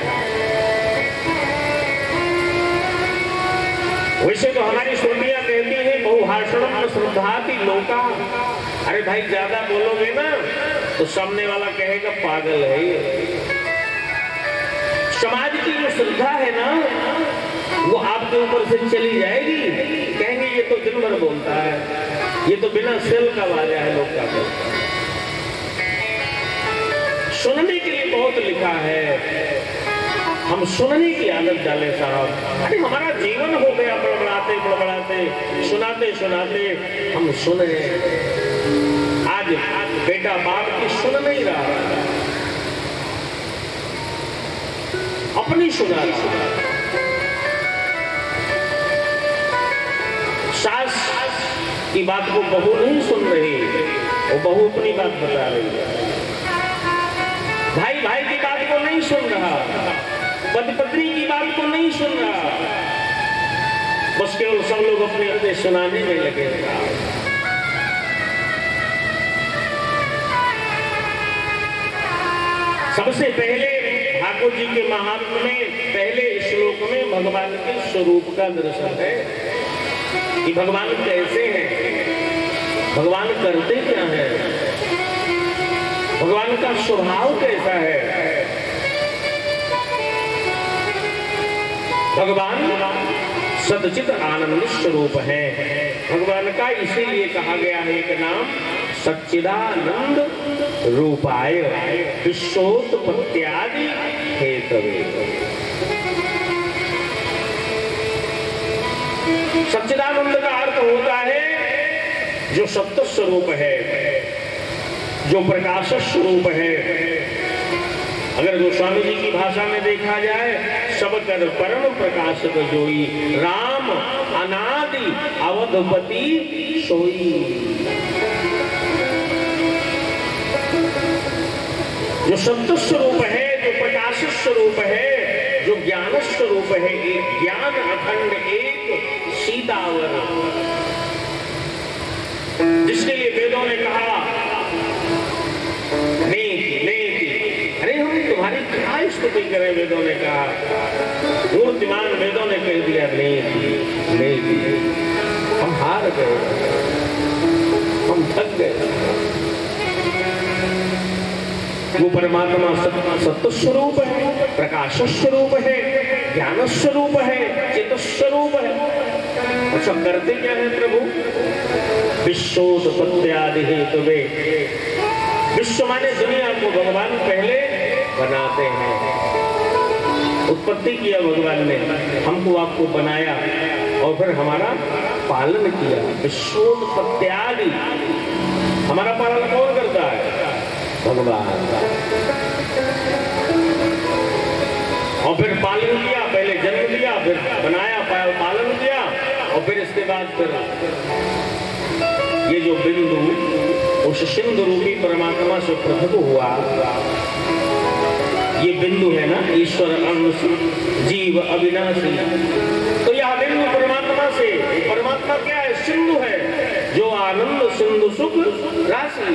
वैसे तो हमारी श्रुतियां कहती हैं बहुभाषणम न श्रद्धाति लोका। अरे भाई ज्यादा बोलोगे ना तो सामने वाला कहेगा पागल है ये। समाज की जो श्रद्धा है ना वो आपके ऊपर से चली जाएगी, कहेंगे ये तो दिन भर बोलता है, ये तो बिना सेल का बाजा है लोग का। सुनने के लिए बहुत लिखा है, हम सुनने की आदत डालें साहब। अरे हमारा जीवन हो गया बड़बड़ाते बड़बड़ाते, सुनाते सुनाते हम सुने। आज बेटा बाप की सुन नहीं रहा, अपनी सुना रहा है। सास की बात को बहू नहीं सुन रही, वो बहू अपनी बात बता रही है। भाई भाई की बात को नहीं सुन रहा, पति पत्नी की बात को नहीं सुन रहा, बस केवल सब लोग अपने अपने सुनाने में लगे। सबसे पहले ठाकुर जी के महात्म्य में पहले श्लोक में भगवान के स्वरूप का दर्शन है कि भगवान कैसे हैं, भगवान करते क्या है, भगवान का स्वभाव कैसा है। भगवान सदचित आनंद स्वरूप है। भगवान का इसीलिए कहा गया है एक नाम सच्चिदानंद रूपाय विश्वोत्पत्त्यादि हेतवे। सच्चिदानंद का अर्थ होता है जो सत्य स्वरूप है, जो प्रकाश स्वरूप है। अगर गोस्वामी जी की भाषा में देखा जाए, सब कर परम प्रकाशक जोई, राम अनादि अवधपति सोई। जो सत्य स्वरूप है, जो प्रकाश स्वरूप है, जो ज्ञान स्वरूप है, एक ज्ञान अखंड, एक सीतावर, जिसके लिए वेदों ने कहा नेति नेति। अरे हम तुम्हारी क्या स्तुति करें, वेदों ने कहा, मूर्तिमान वेदों ने कह दिया नेति नेति। हम हार गए, हम थक गए। वो परमात्मा सत्य स्वरूप है, प्रकाश स्वरूप है, ज्ञान स्वरूप है, चेत स्वरूप है। अच्छा करते क्या है प्रभु? विश्वोत्पत्त्यादि हेतवे। विश्व माने दुनिया को भगवान पहले बनाते हैं। उत्पत्ति किया भगवान ने, हमको आपको बनाया और फिर हमारा पालन किया। विश्वोत्पत्त्यादि, हमारा पालन कौन करता है? भगवान। और फिर पालन किया, पहले जन्म दिया, फिर बनाया, पालन किया, और फिर इसके बाद फिर ये जो बिंदु उस सिंधु रूपी परमात्मा से पृथक हुआ, ये बिंदु है ना, ईश्वर अंश जीव अविनाशी। तो यह बिंदु परमात्मा से, परमात्मा क्या है? सिंधु है, जो आनंद सिंधु सुख राशि।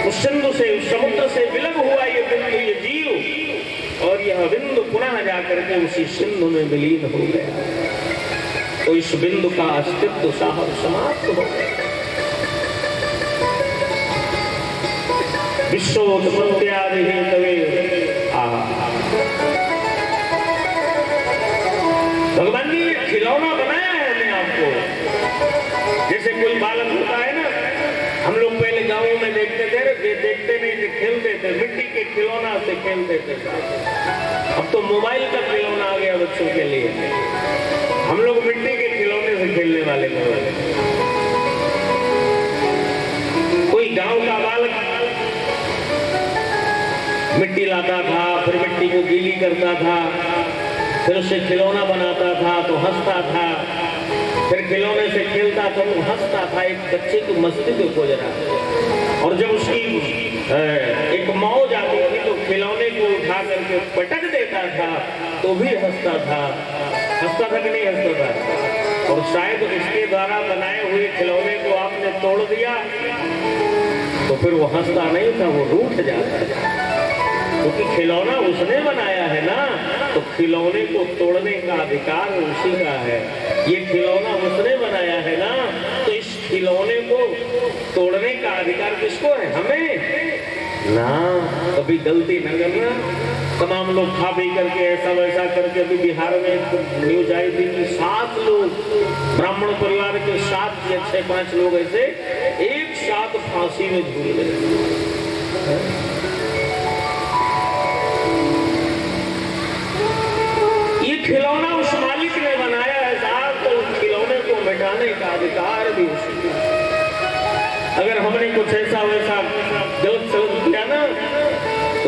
उस सिंधु से, उस समुद्र से विलग हुआ ये बिंदु, ये जीव, और यह बिंदु पुनः जाकर के उसी सिंधु में विलीन हो गया। तो इस बिंदु का अस्तित्व समाप्त हो गया। विश्वोत्पत्त्यादि हेतवे। भगवान ने खिलौना बनाया है हमें आपको। जैसे कोई बालक होता है ना, हम लोग पहले गांवों में देखते थे, देखते नहीं थे, खेलते थे, मिट्टी के खिलौना से खेलते थे। अब तो मोबाइल का खिलौना आ गया बच्चों के लिए। हम लोग मिट्टी के खिलौने से खेलने वाले लोग। कोई गांव का बालक मिट्टी लाता था, फिर मिट्टी को गीली करता था, फिर उससे खिलौना बनाता था तो हंसता था, फिर खिलौने से खेलता था तो हंसता था। एक बच्चे की मस्तिष्क को जरा, और जब उसकी एक मौज आती थी तो खिलौने को उठा करके पटक देता था तो भी हंसता था। हंसता था कि नहीं हंसता था? और शायद इसके द्वारा बनाए हुए खिलौने को आपने तोड़ दिया तो फिर वो हंसता नहीं था, वो रूठ जाता था, क्योंकि खिलौना उसने बनाया है ना। तो खिलौने को तोड़ने का अधिकार उसी का है। ये खिलौना उसने बनाया है ना, तो इस खिलौने को तोड़ने का अधिकार किसको है? हमें ना। कभी गलती न करना। तमाम लोग खा पी करके ऐसा वैसा करके, अभी बिहार में न्यूज आई थी कि 7 लोग ब्राह्मण परिवार के 7 या 6-5 लोग ऐसे एक साथ फांसी में झूल गए। खिलौना उस मालिक ने बनाया है साहब, तो उस खिलौने को मिटाने का अधिकार भी उसी। अगर हमने कुछ ऐसा वैसा गलत सलत किया ना, तो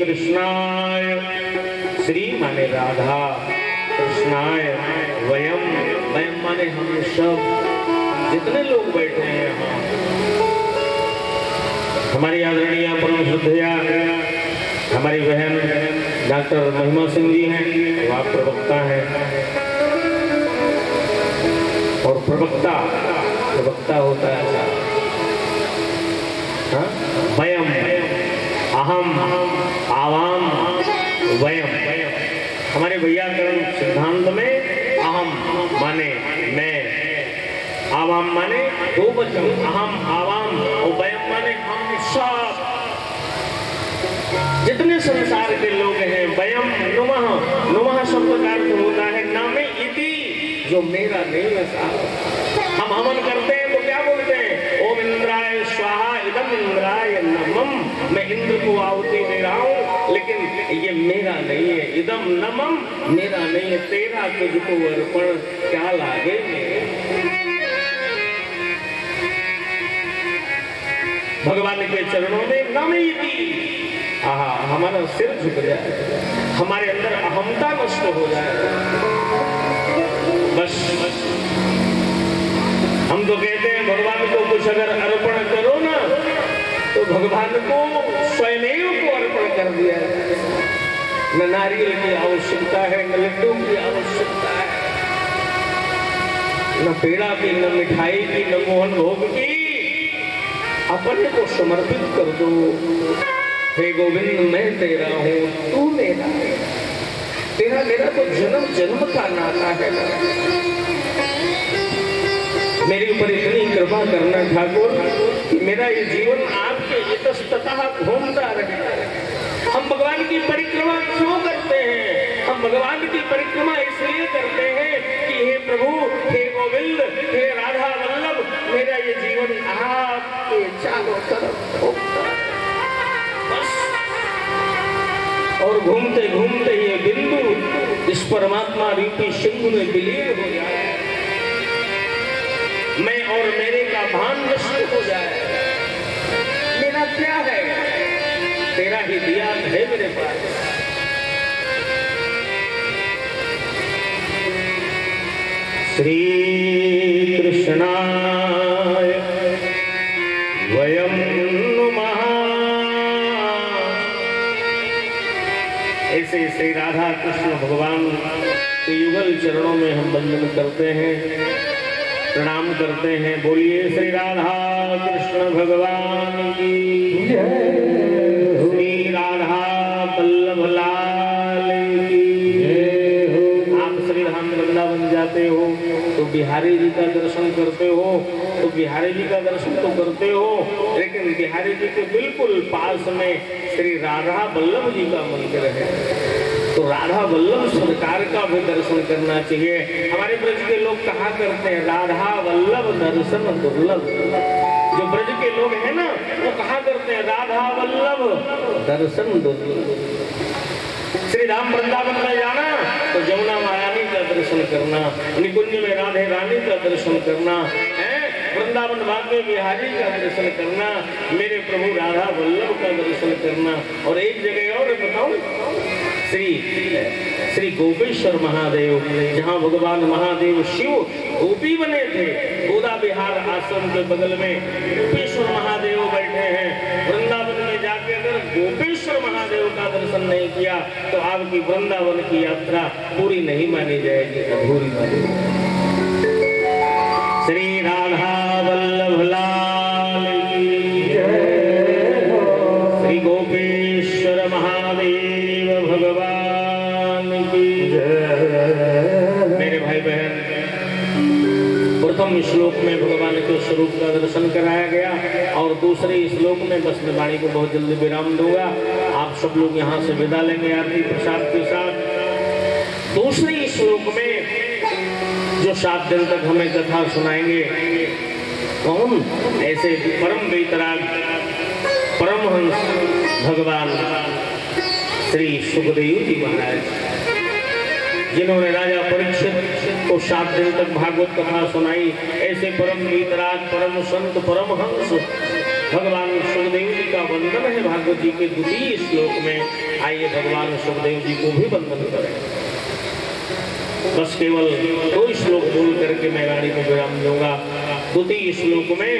कृष्णाय, श्री माने राधा, कृष्णाय वयम, वयम माने हम सब, जितने लोग बैठे हैं यहाँ, हमारी आदरणीय परम श्रद्धेया हमारी बहन डॉक्टर महिमा सिंह जी हैं, वो आप प्रवक्ता हैं, और प्रवक्ता होता है ऐसा, हाँ? वयम, अहम, आवाम, वयम। हमारे व्याकरण सिद्धांत में अहम माने मैं, आवाम माने दो वचन, अहम आवाम, और वयम माने हम सब, जितने संसार के लोग हैं। वयम नुमः, नुमः शब्द का अर्थ होता है नामे इति, जो मेरा नहीं है साहब। हम हवन करते हैं तो क्या बोलते हैं? ओम इंद्राय स्वाहा इदम इंद्राय नमम, मैं इंद्र को आहुति दे रहा हूँ, लेकिन ये मेरा नहीं है। इदम नमम, मेरा नहीं है, तेरा तुझको अर्पण, क्या लागे मेरे। भगवान के चरणों में नमयति, आहा, हमारा सिर झुक जाए, हमारे अंदर अहमता नष्ट हो जाए। बस हम तो कहते हैं भगवान को कुछ अगर अर्पण करो ना, तो भगवान को स्वयं को अर्पण कर दिया। न नारियल की आवश्यकता है, न लड्डू की आवश्यकता है, न पेड़ा की, न मिठाई की, न मोहन भोग की, अपने को समर्पित कर दो। हे गोविंद, मैं तेरा हूँ, तू मेरा है। तेरा मेरा तो जन्म जन्म का नाता है। मेरे ऊपर इतनी कृपा करना ठाकुर कि मेरा ये जीवन आपके इतस्ततः घूमता रहे। हम भगवान की परिक्रमा क्यों करते हैं? हम भगवान की परिक्रमा इसलिए करते हैं कि हे प्रभु, हे गोविंद, हे राधा वल्लभ, मेरा ये जीवन आपके चारों तरफ घूमता है। और घूमते घूमते ये बिंदु इस परमात्मा रूपी सिंधु में विलीन हो जाए, मैं और मेरे का भान नष्ट हो जाए। मेरा क्या है? तेरा ही दिया है मेरे पास। श्री कृष्णाय वयम नुमः। ऐसे श्री राधा कृष्ण भगवान के युगल चरणों में हम वंदन करते हैं, प्रणाम करते हैं। बोलिए श्री राधा कृष्ण भगवान की जय, श्री राधा वल्लभ लाल की जय हो। आप श्री धाम वृंदावन जाते हो तो बिहारी जी का दर्शन करते हो, तो बिहारी जी का दर्शन तो करते हो, लेकिन बिहारी जी के बिल्कुल पास में श्री राधा वल्लभ जी का मंदिर है, तो राधा वल्लभ सरकार का भी दर्शन करना चाहिए। हमारे ब्रज के लोग कहा करते हैं राधा वल्लभ दर्शन दुर्लभ। जो ब्रज के लोग हैं ना, वो कहा करते हैं राधा वल्लभ दर्शन दुर्लभ। श्री राम वृंदावन में जाना तो जमुना महारानी का दर्शन करना, निकुंज में राधे रानी का दर्शन करना है, वृंदावन भाग्य बिहारी का दर्शन करना, मेरे प्रभु राधा वल्लभ का दर्शन करना। और एक जगह और बताऊं, श्री गोपेश्वर महादेव, जहाँ भगवान महादेव शिव गोपी बने थे, गोदा बिहार आश्रम के बगल में गोपेश्वर महादेव बैठे हैं। वृंदावन में जाके अगर गोपेश्वर महादेव का दर्शन नहीं किया तो आपकी वृंदावन की यात्रा पूरी नहीं मानी जाएगी, अधूरी मानी जाएगी। श्री राधा वल्लभ लाल की जय, श्री गोपेश्वर महादेव भगवान की जय। मेरे भाई बहन, प्रथम श्लोक में भगवान के स्वरूप का दर्शन कराया गया, और दूसरे श्लोक में बस मैं वाणी को बहुत जल्दी विराम दूंगा। आप सब लोग यहाँ से विदा लेंगे आरती प्रसाद के साथ। दूसरे श्लोक में जो 7 दिन तक हमें कथा सुनाएंगे, कौन? ऐसे परम बेतराग परमहंस भगवान श्री सुखदेव जी महाराज, जिन्होंने राजा परीक्षित को 7 दिन तक भागवत कथा सुनाई। ऐसे परम बेतराग परम संत परमहंस भगवान सुखदेव जी का वंदन है भागवत जी के द्वितीय श्लोक में। आइए भगवान सुखदेव जी को भी वंदन करें। बस केवल 2 श्लोक बोल करके मैं गाड़ी को विराम दूंगा। द्वितीय श्लोक में